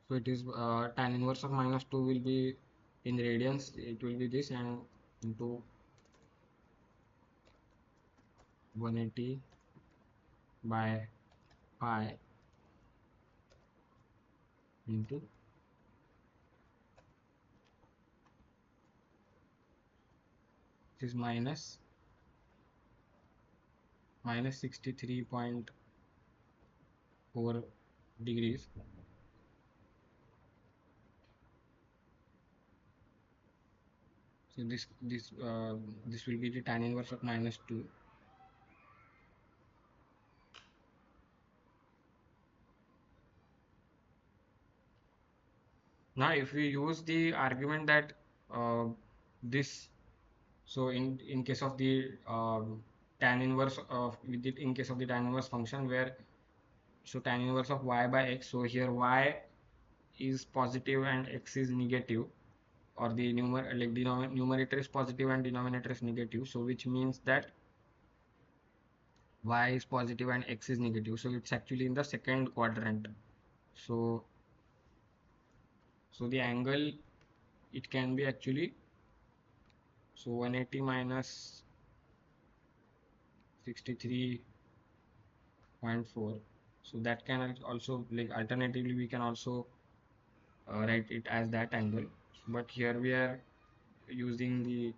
so it is tan inverse of minus 2 will be in radians, it will be this, and into 180 by pi into this minus 63.4 degrees. So this will be the tan inverse of minus 2. Now if we use the argument that uh, this, so in case of the tan inverse of with it in case of the tan inverse function, where so tan inverse of y by x, so here y is positive and x is negative, or the numerator is positive and denominator is negative, so which means that y is positive and x is negative, so it's actually in the second quadrant. So so the angle, it can be actually, so 180 minus 63.4, so that can also, like, alternatively we can also write it as that angle, but here we are using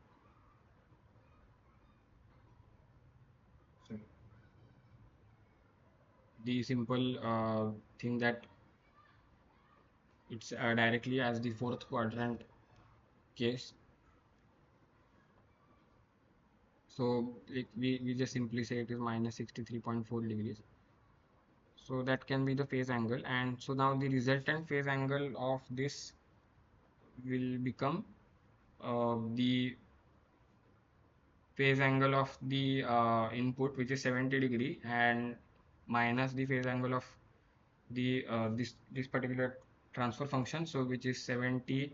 sorry, the simple thing that it's directly as the fourth quadrant case. So we just simply say it is minus 63.4 degrees. So that can be the phase angle, and so now the resultant phase angle of this will become the phase angle of the input, which is 70 degree, and minus the phase angle of the this particular transfer function, so which is 70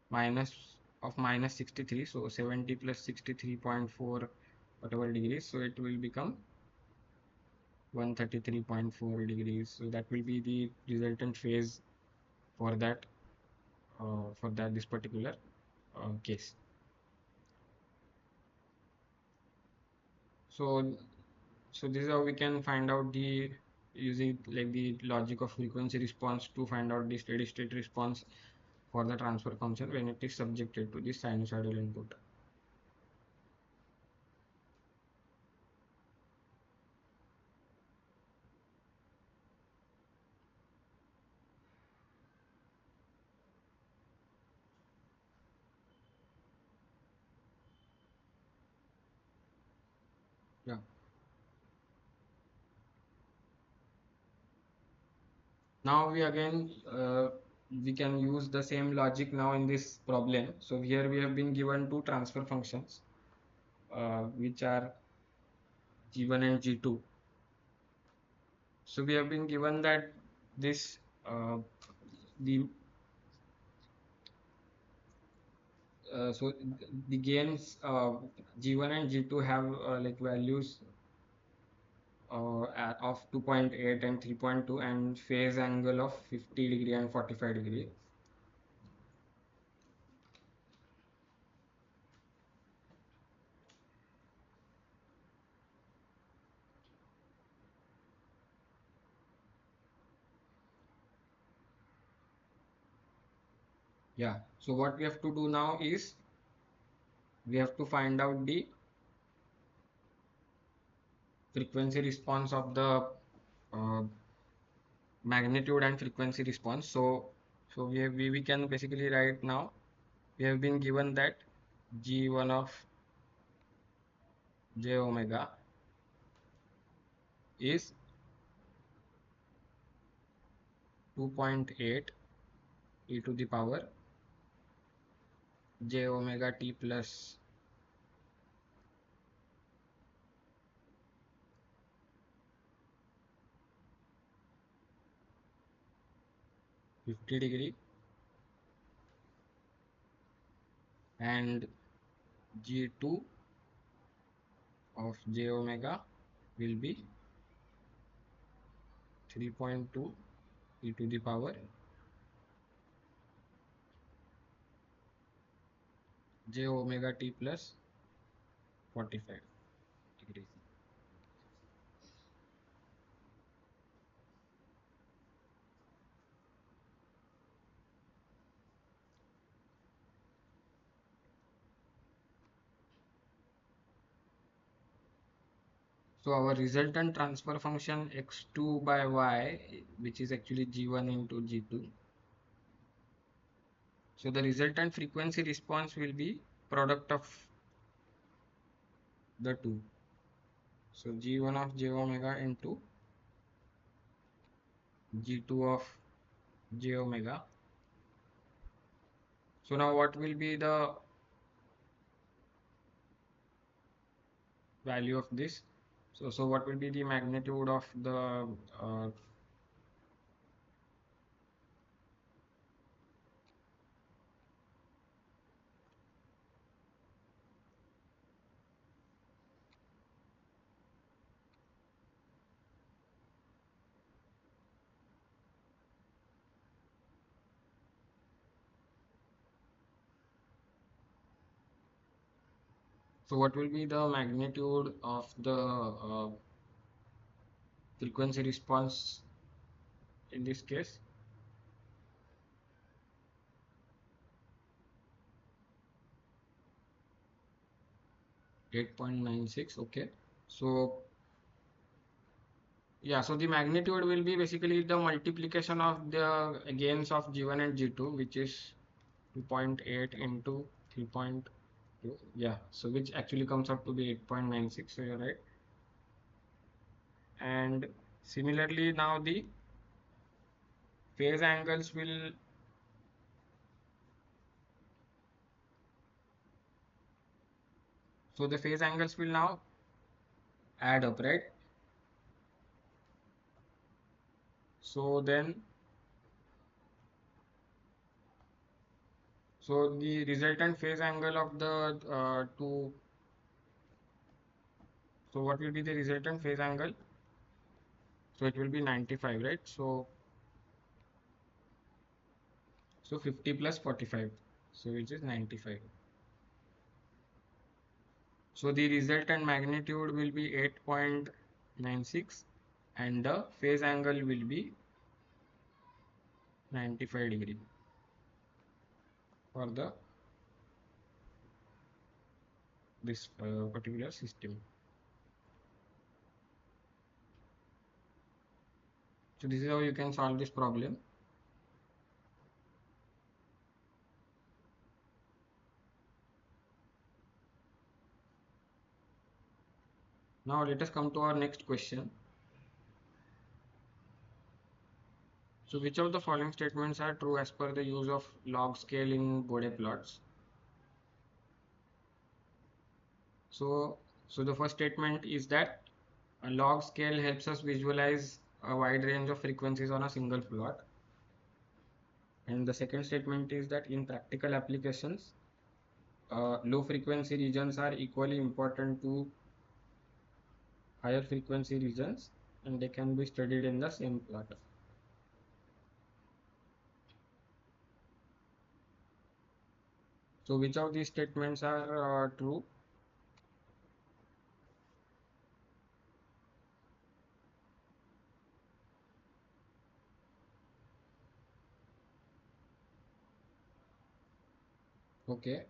minus of minus 63, so 70 plus 63.4 whatever degrees, so it will become 133.4 degrees. So that will be the resultant phase for that this particular case. So this is how we can find out the, using like the logic of frequency response, to find out the steady state response for the transfer function when it is subjected to the sinusoidal input. Yeah. Now we can use the same logic now in this problem. So here we have been given two transfer functions, which are G1 and G2. So we have been given that this the so the gains G1 and G2 have like values of 2.8 and 3.2, and phase angle of 50 degree and 45 degree. Yeah, so what we have to do now is we have to find out the frequency response of the uh, magnitude and frequency response. So we can basically write now, we have been given that G1 of j omega is 2.8 e to the power j omega t plus 50 degree, and g2 of j omega will be 3.2 e to the power j omega t plus 45 degrees. So our resultant transfer function x2 by y, which is actually g1 into g2. So the resultant frequency response will be product of the two. So g1 of j omega into g2 of j omega. So now what will be the value of this? So what will be the magnitude of the so what will be the magnitude of the frequency response in this case? 8.96. Okay. So yeah, so the magnitude will be basically the multiplication of the gains of G1 and G2, which is 2.8 into 3.2. Yeah, so which actually comes up to be 8.96. So you're right. And similarly, now the phase angles will, so the phase angles will now add up, right? So then, so the resultant phase angle of the two, so what will be the resultant phase angle? So it will be 95, right? So 50 plus 45, so which is 95. So the resultant magnitude will be 8.96 and the phase angle will be 95 degree for the this particular system. So this is how you can solve this problem. Now let us come to our next question. So which of the following statements are true as per the use of log scale in Bode plots? So the first statement is that a log scale helps us visualize a wide range of frequencies on a single plot. And the second statement is that in practical applications, low frequency regions are equally important to higher frequency regions and they can be studied in the same plot. So which of these statements are true? Okay.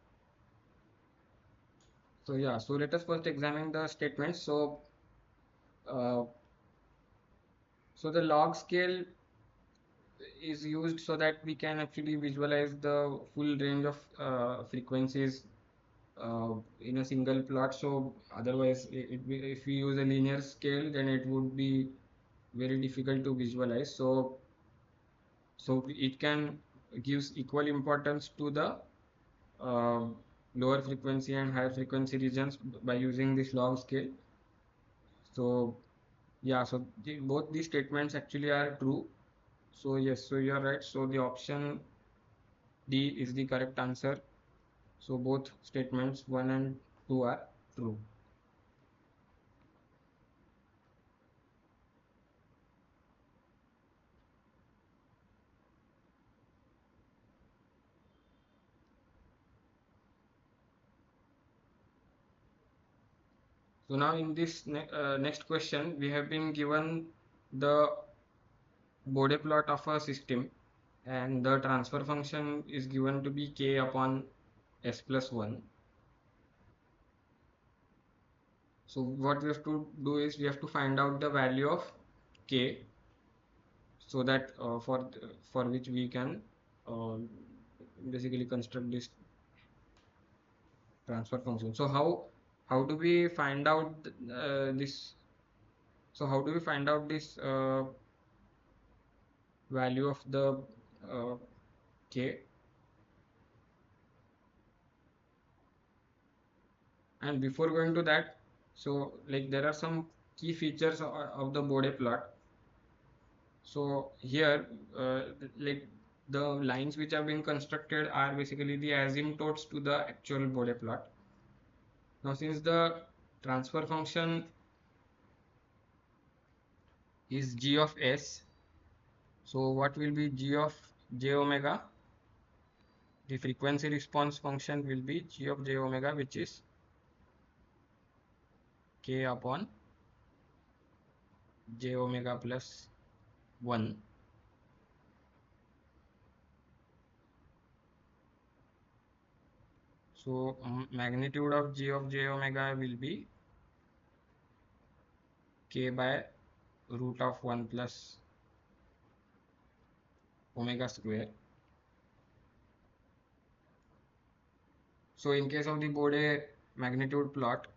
So yeah, so let us first examine the statements. Uh, so the log scale is used so that we can actually visualize the full range of frequencies in a single plot. So otherwise, if we use a linear scale, then it would be very difficult to visualize. So it can gives equal importance to the uh, lower frequency and higher frequency regions by using this log scale. So yeah, so both these statements actually are true. So yes, so you are right. So the option D is the correct answer. So both statements 1 and 2 are true. So now in this next question, we have been given the Bode plot of a system, and the transfer function is given to be k upon s plus 1. So what we have to do is we have to find out the value of k, so that for which we can uh, basically construct this transfer function. So how do we find out this? So how do we find out this value of the uh, k? And before going to that, so like there are some key features of the Bode plot. So here, like the lines which have been constructed are basically the asymptotes to the actual Bode plot. Now, since the transfer function is g of s, so what will be g of j omega? The frequency response function will be g of j omega, which is k upon j omega plus 1. So magnitude of g of j omega will be k by root of 1 plus omega square. So in case of the Bode magnitude plot,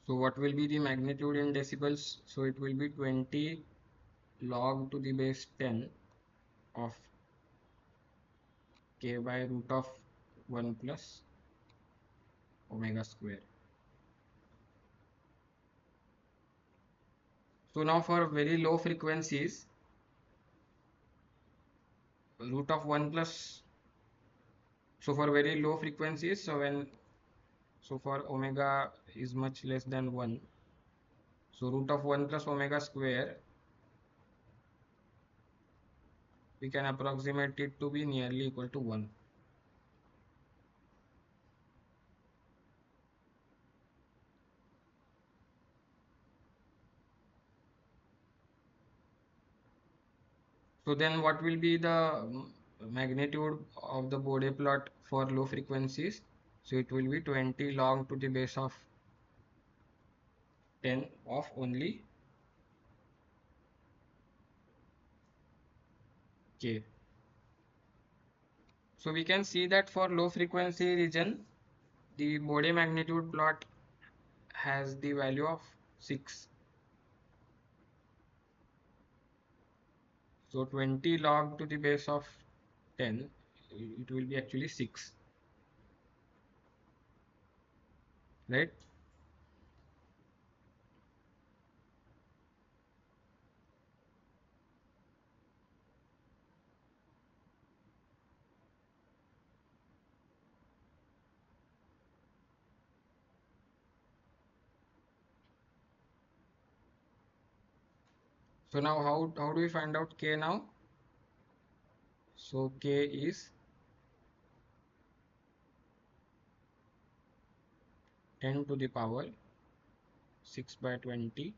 so what will be the magnitude in decibels? So it will be 20 log to the base 10 of k by root of 1 plus omega square. So now for very low frequencies, root of 1 plus, so for very low frequencies, so for omega is much less than 1, so root of 1 plus omega square, we can approximate it to be nearly equal to 1. So then what will be the magnitude of the Bode plot for low frequencies? So it will be 20 log to the base of 10 of only k. So we can see that for low frequency region, the Bode magnitude plot has the value of 6. So 20 log to the base of 10, it will be actually 6, right? So now how do we find out k now? So k is 10 to the power 6 by 20.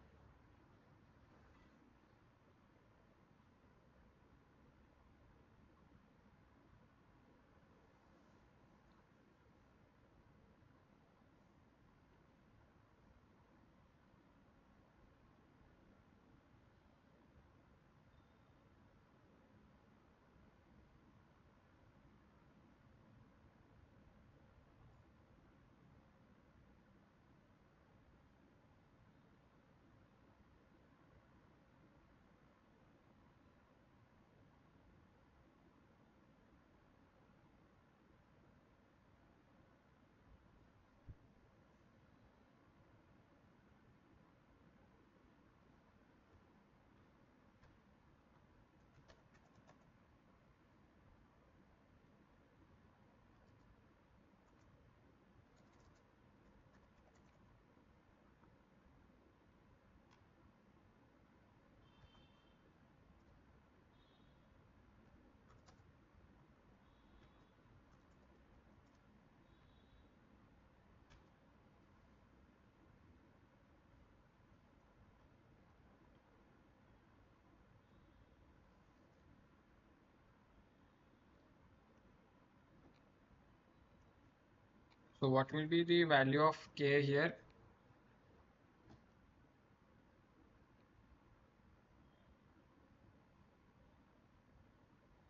So what will be the value of K here?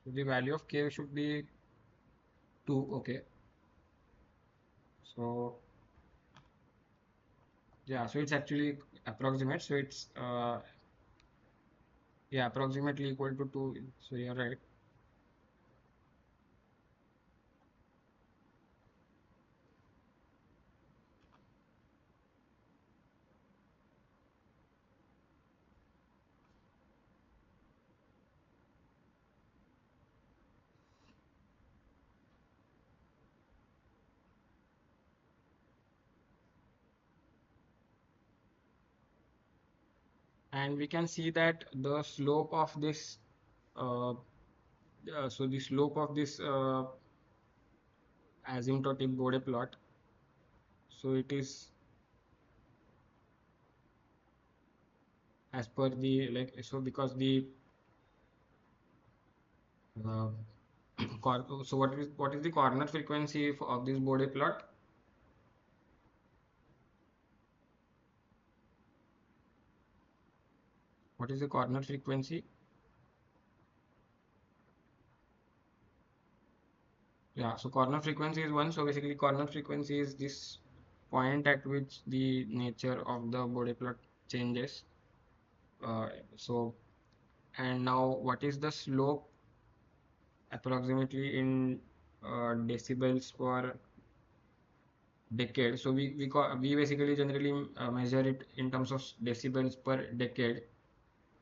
So the value of K should be 2. Okay. So yeah, so it's actually approximate. So it's yeah, approximately equal to 2. So you're right. And we can see that the slope of this uh, so the slope of this asymptotic Bode plot, so it is as per the like, so because the uh, so what is the corner frequency of this Bode plot? What is the corner frequency? Yeah, so corner frequency is 1. So basically corner frequency is this point at which the nature of the Bode plot changes. So and now what is the slope approximately in decibels per decade? So we basically generally measure it in terms of decibels per decade.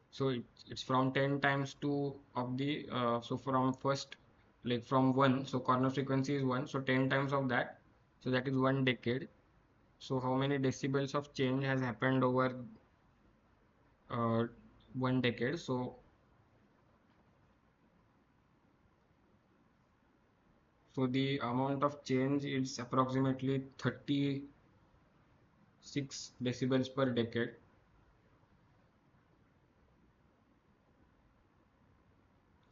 So it's from 10 times 2 of the so from first, like from 1, so corner frequency is 1, so 10 times of that, so that is 1 decade. So how many decibels of change has happened over uh, 1 decade? So the amount of change is approximately 36 decibels per decade.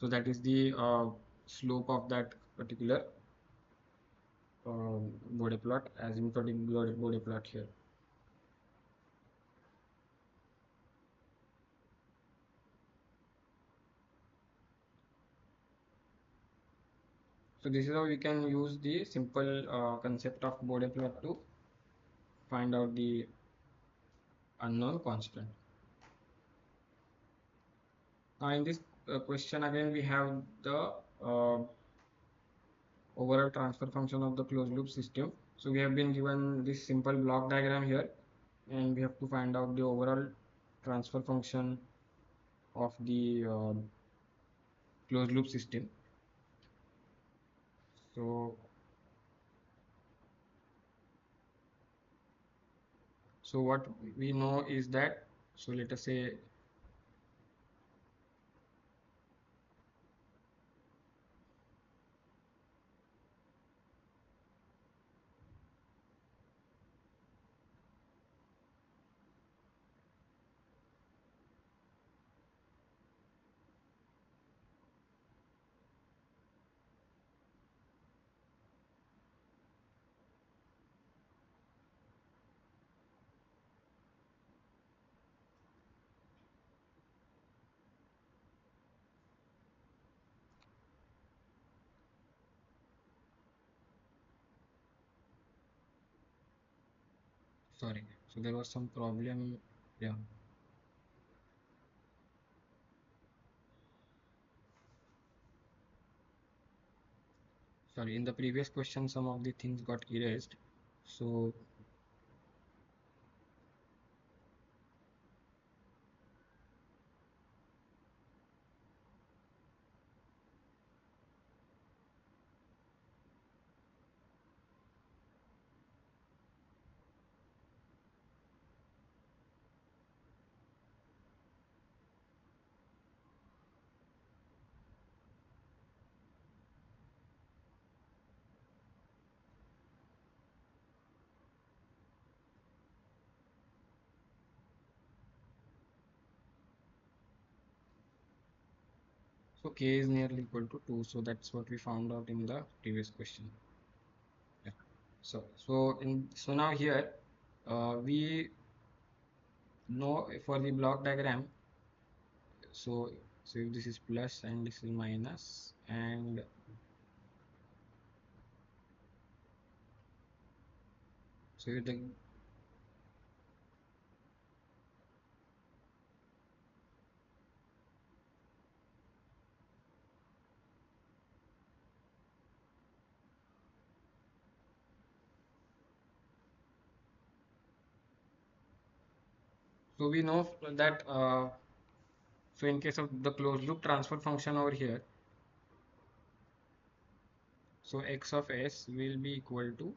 So that is the slope of that particular Bode plot, asymptotic Bode plot here. So this is how we can use the simple concept of Bode plot to find out the unknown constant. Now in this question again we have the overall transfer function of the closed loop system. So we have been given this simple block diagram here, and we have to find out the overall transfer function of the closed loop system. So what we know is that, so let us say, sorry, so there was some problem. Yeah, sorry, in the previous question some of the things got erased. So k is nearly equal to 2, so that's what we found out in the previous question. Yeah. So now here we know for the block diagram. So so if this is plus and this is minus, and so the so we know that so in case of the closed loop transfer function over here, so x of s will be equal to,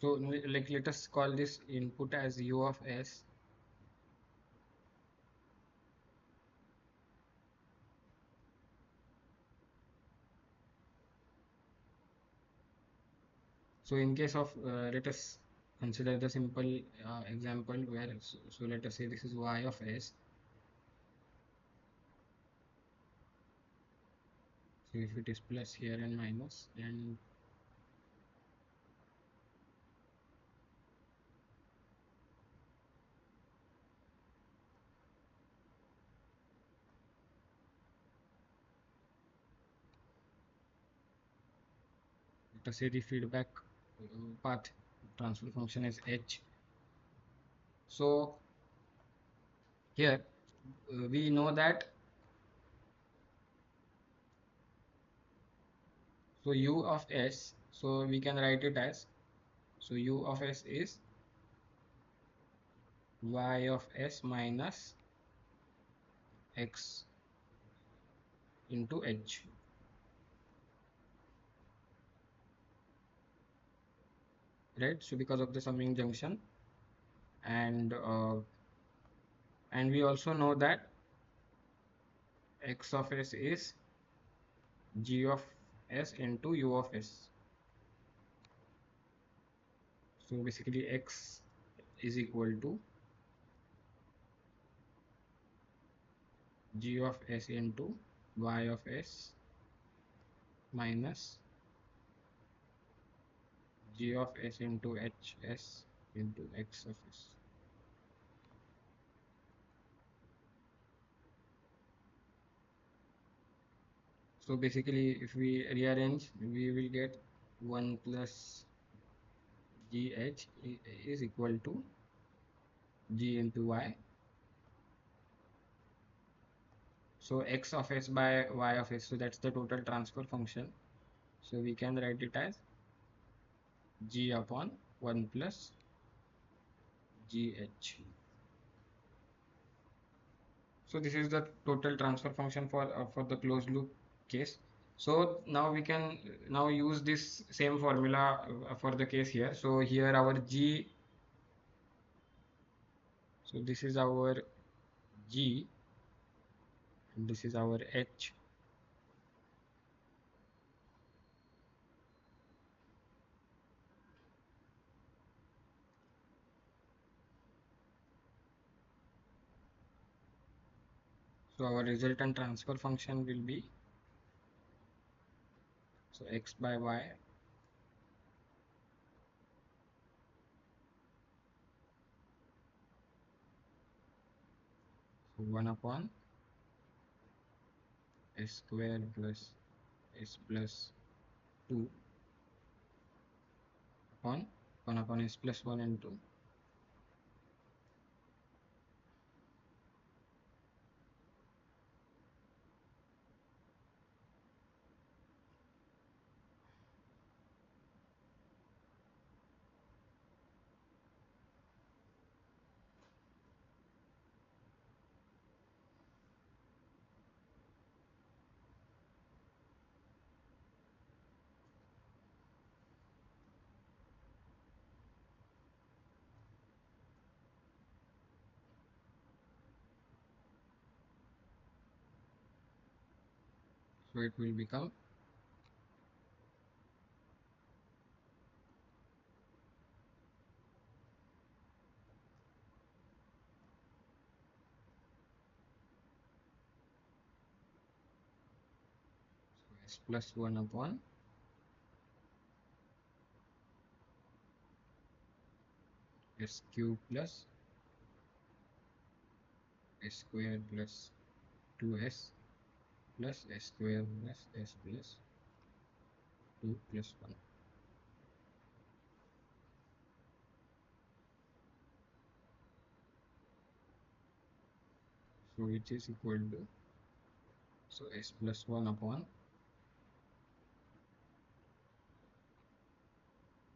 so like let us call this input as u of s. So in case of let us consider the simple example where so let us say this is y of s. So if it is plus here and minus, and let us say the feedback path transfer function is h. So here we know that so u of s, so we can write it as, so u of s is y of s minus x into h, right? So because of the summing junction, and we also know that x of s is g of s into u of s. So basically x is equal to g of s into y of s minus g of s into hs into x of s. So basically if we rearrange, we will get 1 plus gh is equal to g into y. So x of s by y of s, so that's the total transfer function. So we can write it as g upon 1 plus gh. So this is the total transfer function for the closed loop case. So now we can now use this same formula for the case here. So here our g, so this is our g and this is our h. So our resultant transfer function will be, so x by y, so 1 upon s square plus s plus 2 upon 1 upon s plus 1 into So it will become s plus 1 upon s cube plus s square plus 2s plus s square plus s plus 2 plus 1. So which is equal to, so s plus 1 upon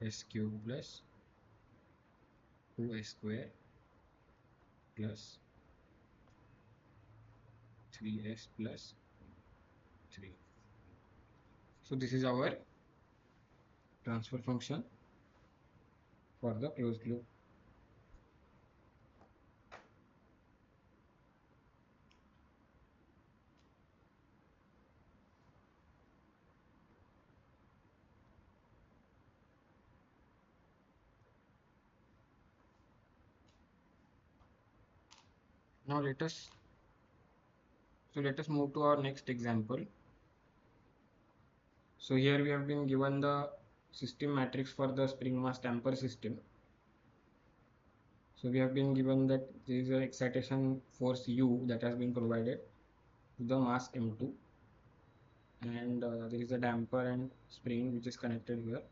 s cube plus 2s square plus 3s plus 3. So this is our transfer function for the closed loop. Now let us move to our next example. So here we have been given the system matrix for the spring mass damper system. So we have been given that there is an excitation force U that has been provided to the mass M2, and there is a damper and spring which is connected here.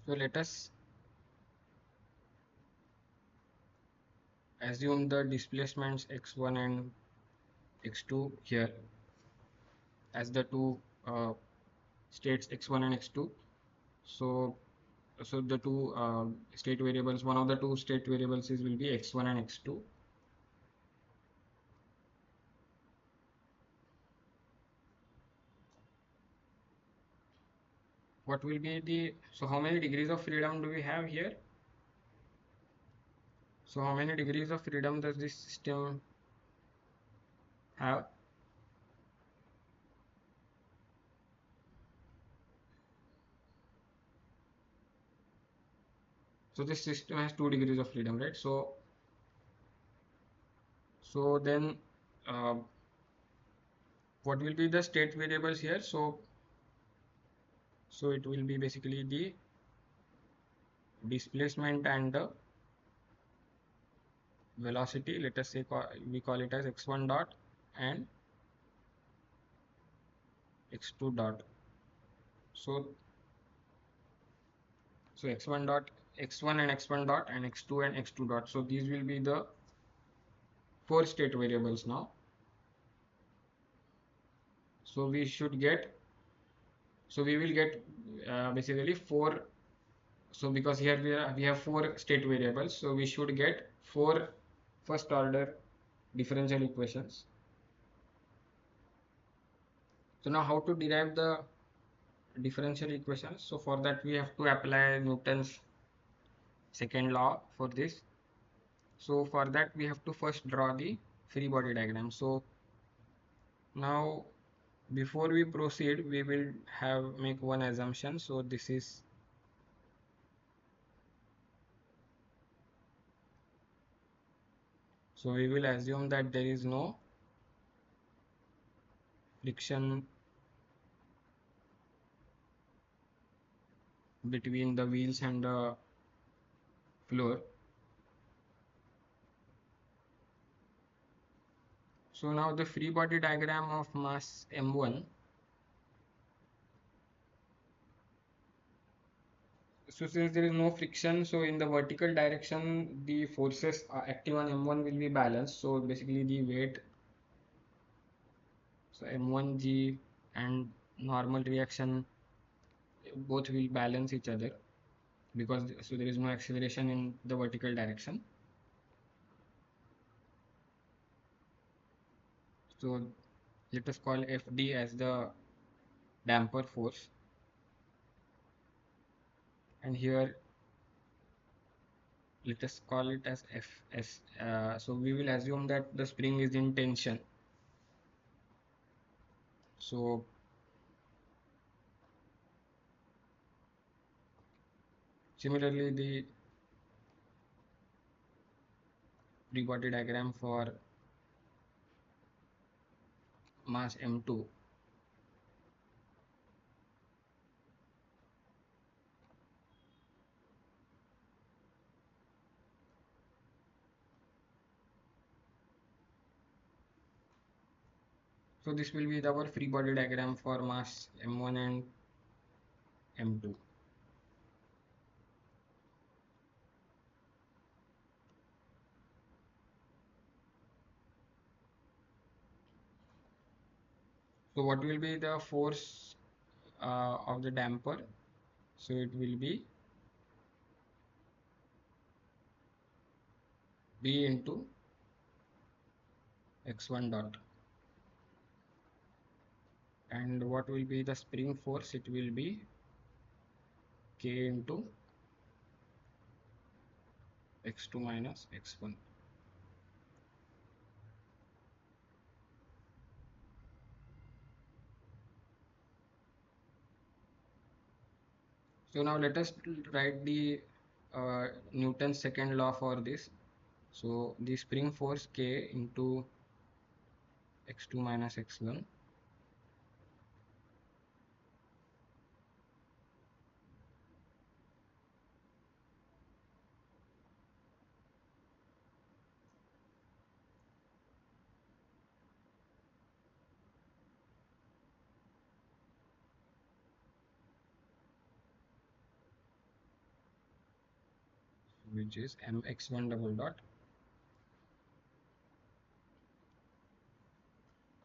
So let us assume the displacements x1 and x2 here as the two states x1 and x2. So the two state variables, one of the two state variables will be x1 and x2. What will be the, so how many degrees of freedom do we have here? So how many degrees of freedom does this system have? So this system has 2 degrees of freedom, right? So then uh, what will be the state variables here? So it will be basically the displacement and the velocity. Let us say we call it as x1 dot and x2 dot. So x1 dot, x1 and x1 dot, and x2 and x2 dot. So these will be the 4 state variables now. So we should get, so we will get basically 4. So because here we have 4 state variables, so we should get 4 first order differential equations. So now how to derive the differential equations? So for that we have to apply Newton's second law for this. So for that we have to first draw the free body diagram. So now before we proceed, we will make one assumption. So this is, so we will assume that there is no friction between the wheels and the floor. So now the free body diagram of mass m1. So since there is no friction, so in the vertical direction, the forces active on m1 will be balanced. So basically the weight, so m1g and normal reaction both will balance each other, because so there is no acceleration in the vertical direction. So let us call Fd as the damper force, and here let us call it as Fs. So we will assume that the spring is in tension. So similarly, the free body diagram for mass m2. So this will be our free body diagram for mass m1 and m2. So what will be the force of the damper? So it will be B into x1 dot. And what will be the spring force? It will be K into x2 minus x1. So now let us write the Newton's second law for this. So the spring force K into x2 minus x1, which is mx1 double dot.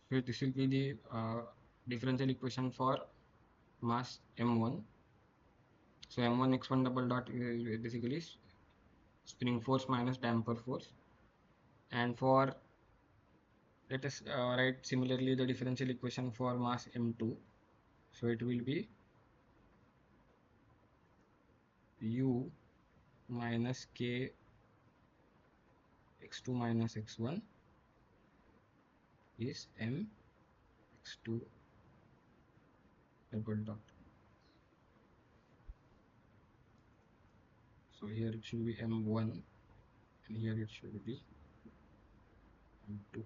So this will be the differential equation for mass m1. So m1 x1 double dot is basically spring force minus damper force. And for, let us write similarly the differential equation for mass m2. So it will be u minus k x2 minus x1 is m x2 double dot. So here it should be m1 and here it should be m2.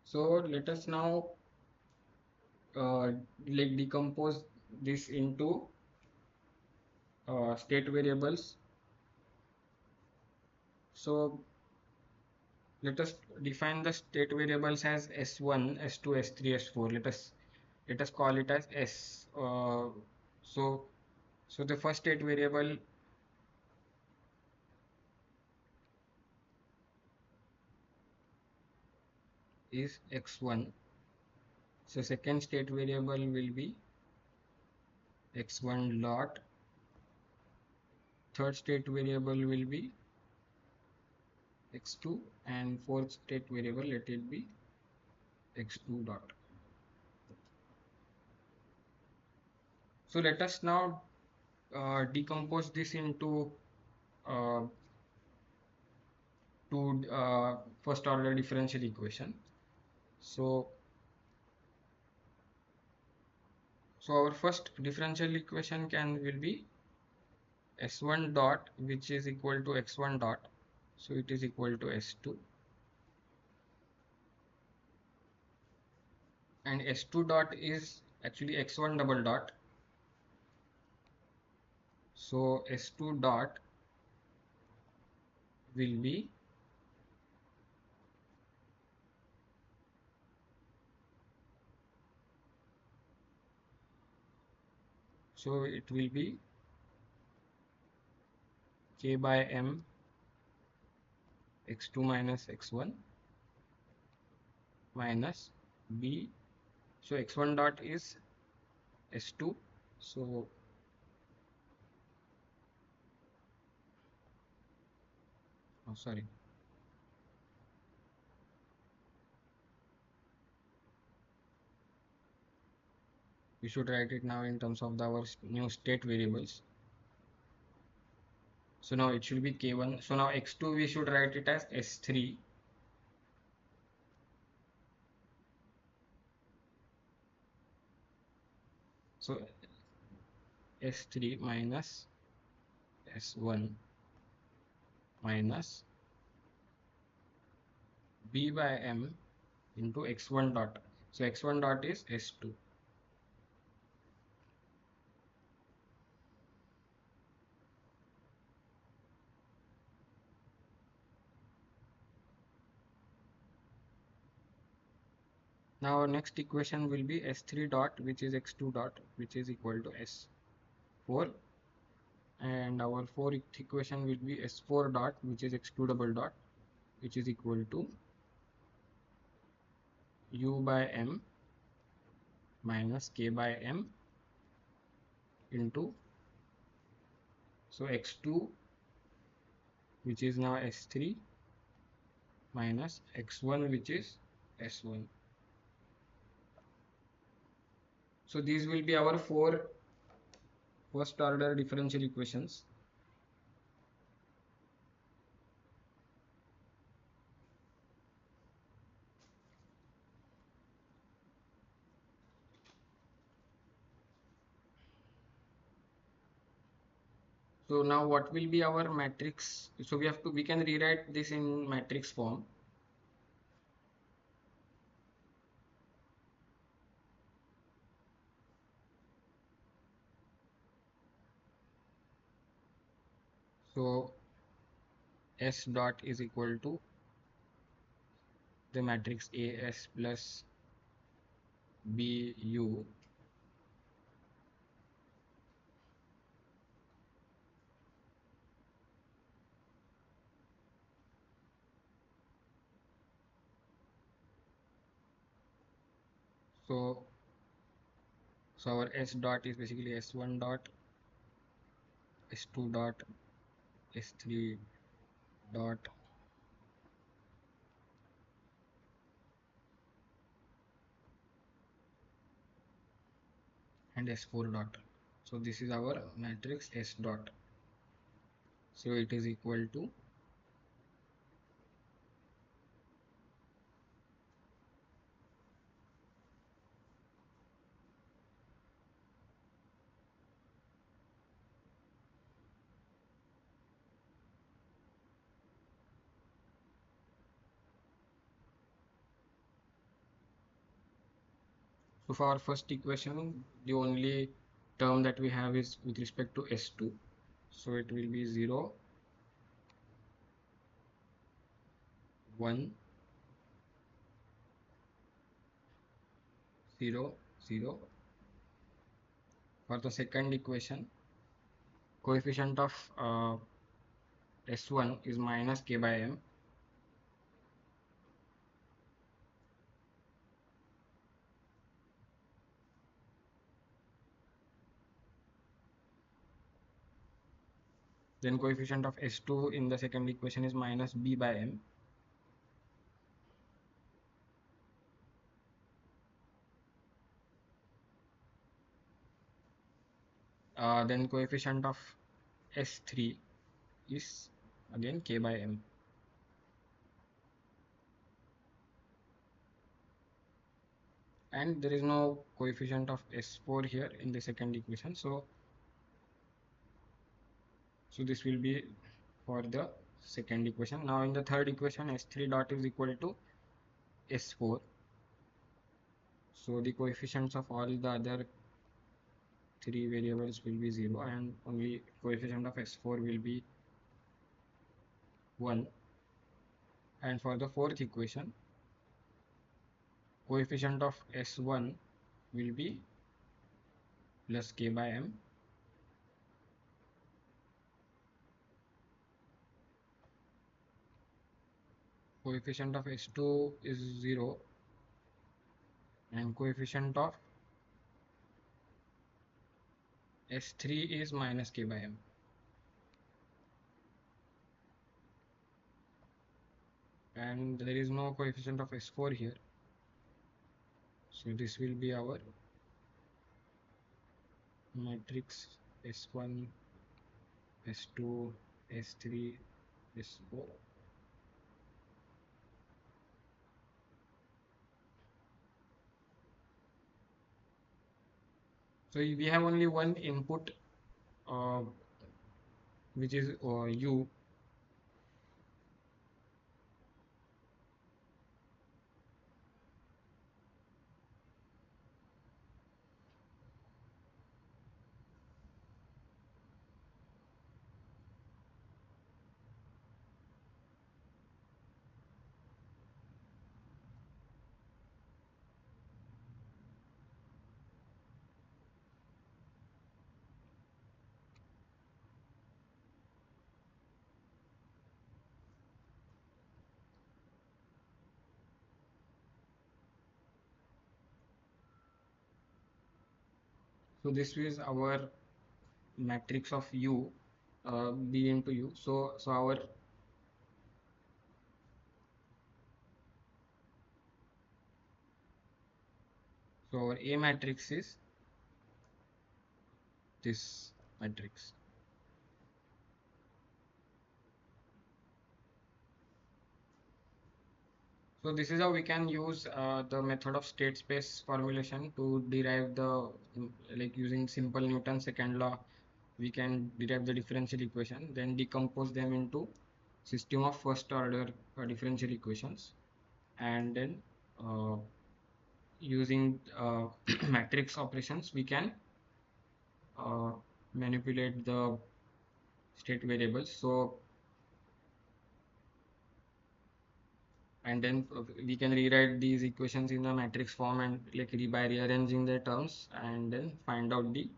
So let us now like decompose this into state variables. So let us define the state variables as S1, S2, S3, S4. Let us call it as S. So the first state variable is x1. So second state variable will be x1 dot. Third state variable will be x2, and fourth state variable, let it be x2 dot. So let us now decompose this into uh, two first order differential equation. So our first differential equation will be s1 dot, which is equal to x1 dot. So it is equal to s2, and s2 dot is actually x1 double dot. So s2 dot will be k by m x2 minus x1 minus b. So x1 dot is s2. So sorry. We should write it now in terms of our new state variables. So now it should be k1. So now x2 we should write it as s3. So s3 minus s1 minus b by m into x1 dot. So x1 dot is s2. Now our next equation will be s3 dot, which is x2 dot, which is equal to s4, and our fourth equation will be s4 dot, which is x2 double dot, which is equal to u by m minus k by m into, so x2, which is now s3, minus x1, which is s1. So these will be our four first order differential equations. So now what will be our matrix? So we can rewrite this in matrix form. So S dot is equal to the matrix AS plus BU so our S dot is basically S1 dot, S2 dot, S3 dot, and S4 dot. So this is our matrix S dot. So it is equal to, so for our first equation, the only term that we have is with respect to S2. So it will be 0, 1, 0, 0. For the second equation, coefficient of S1 is minus k by m. Then coefficient of S2 in the second equation is minus b by m. Then coefficient of S3 is again k by m. And there is no coefficient of S4 here in the second equation. So this will be for the second equation. Now in the third equation, S3 dot is equal to S4. So the coefficients of all the other three variables will be 0, and only coefficient of S4 will be 1. And for the fourth equation, coefficient of S1 will be plus k by m. Coefficient of S2 is 0, and coefficient of S3 is minus k by m. and there is no coefficient of S4 here. So this will be our matrix S1, S2, S3, S4. So we have only one input, uh, which is U. So this is our matrix of U, B into U. So our A matrix is this matrix. So this is how we can use the method of state space formulation to derive the like using simple Newton's second law. We can derive the differential equation, then decompose them into system of first order differential equations, and then uh, using matrix operations we can uh, manipulate the state variables. So and then we can rewrite these equations in a matrix form and like by rearranging the terms, and then find out the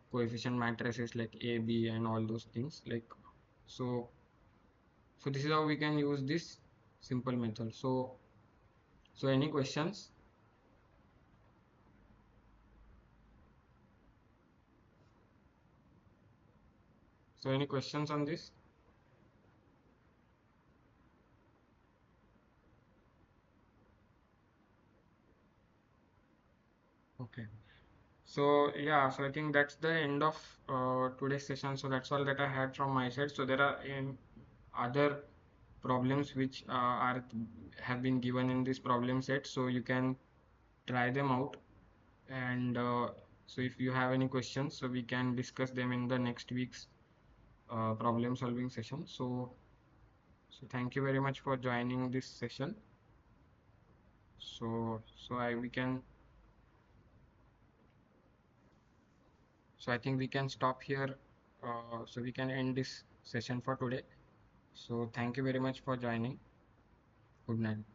coefficient matrices like A, B, and all those things. Like so, so this is how we can use this simple method. So any questions? So any questions on this? Okay. So yeah, so I think that's the end of today's session. So that's all that I had from my side. So there are other problems which are have been given in this problem set. So you can try them out, and so if you have any questions, so we can discuss them in the next week's problem solving session. So thank you very much for joining this session. So I we can so I think we can stop here. So we can end this session for today. So thank you very much for joining. Good night.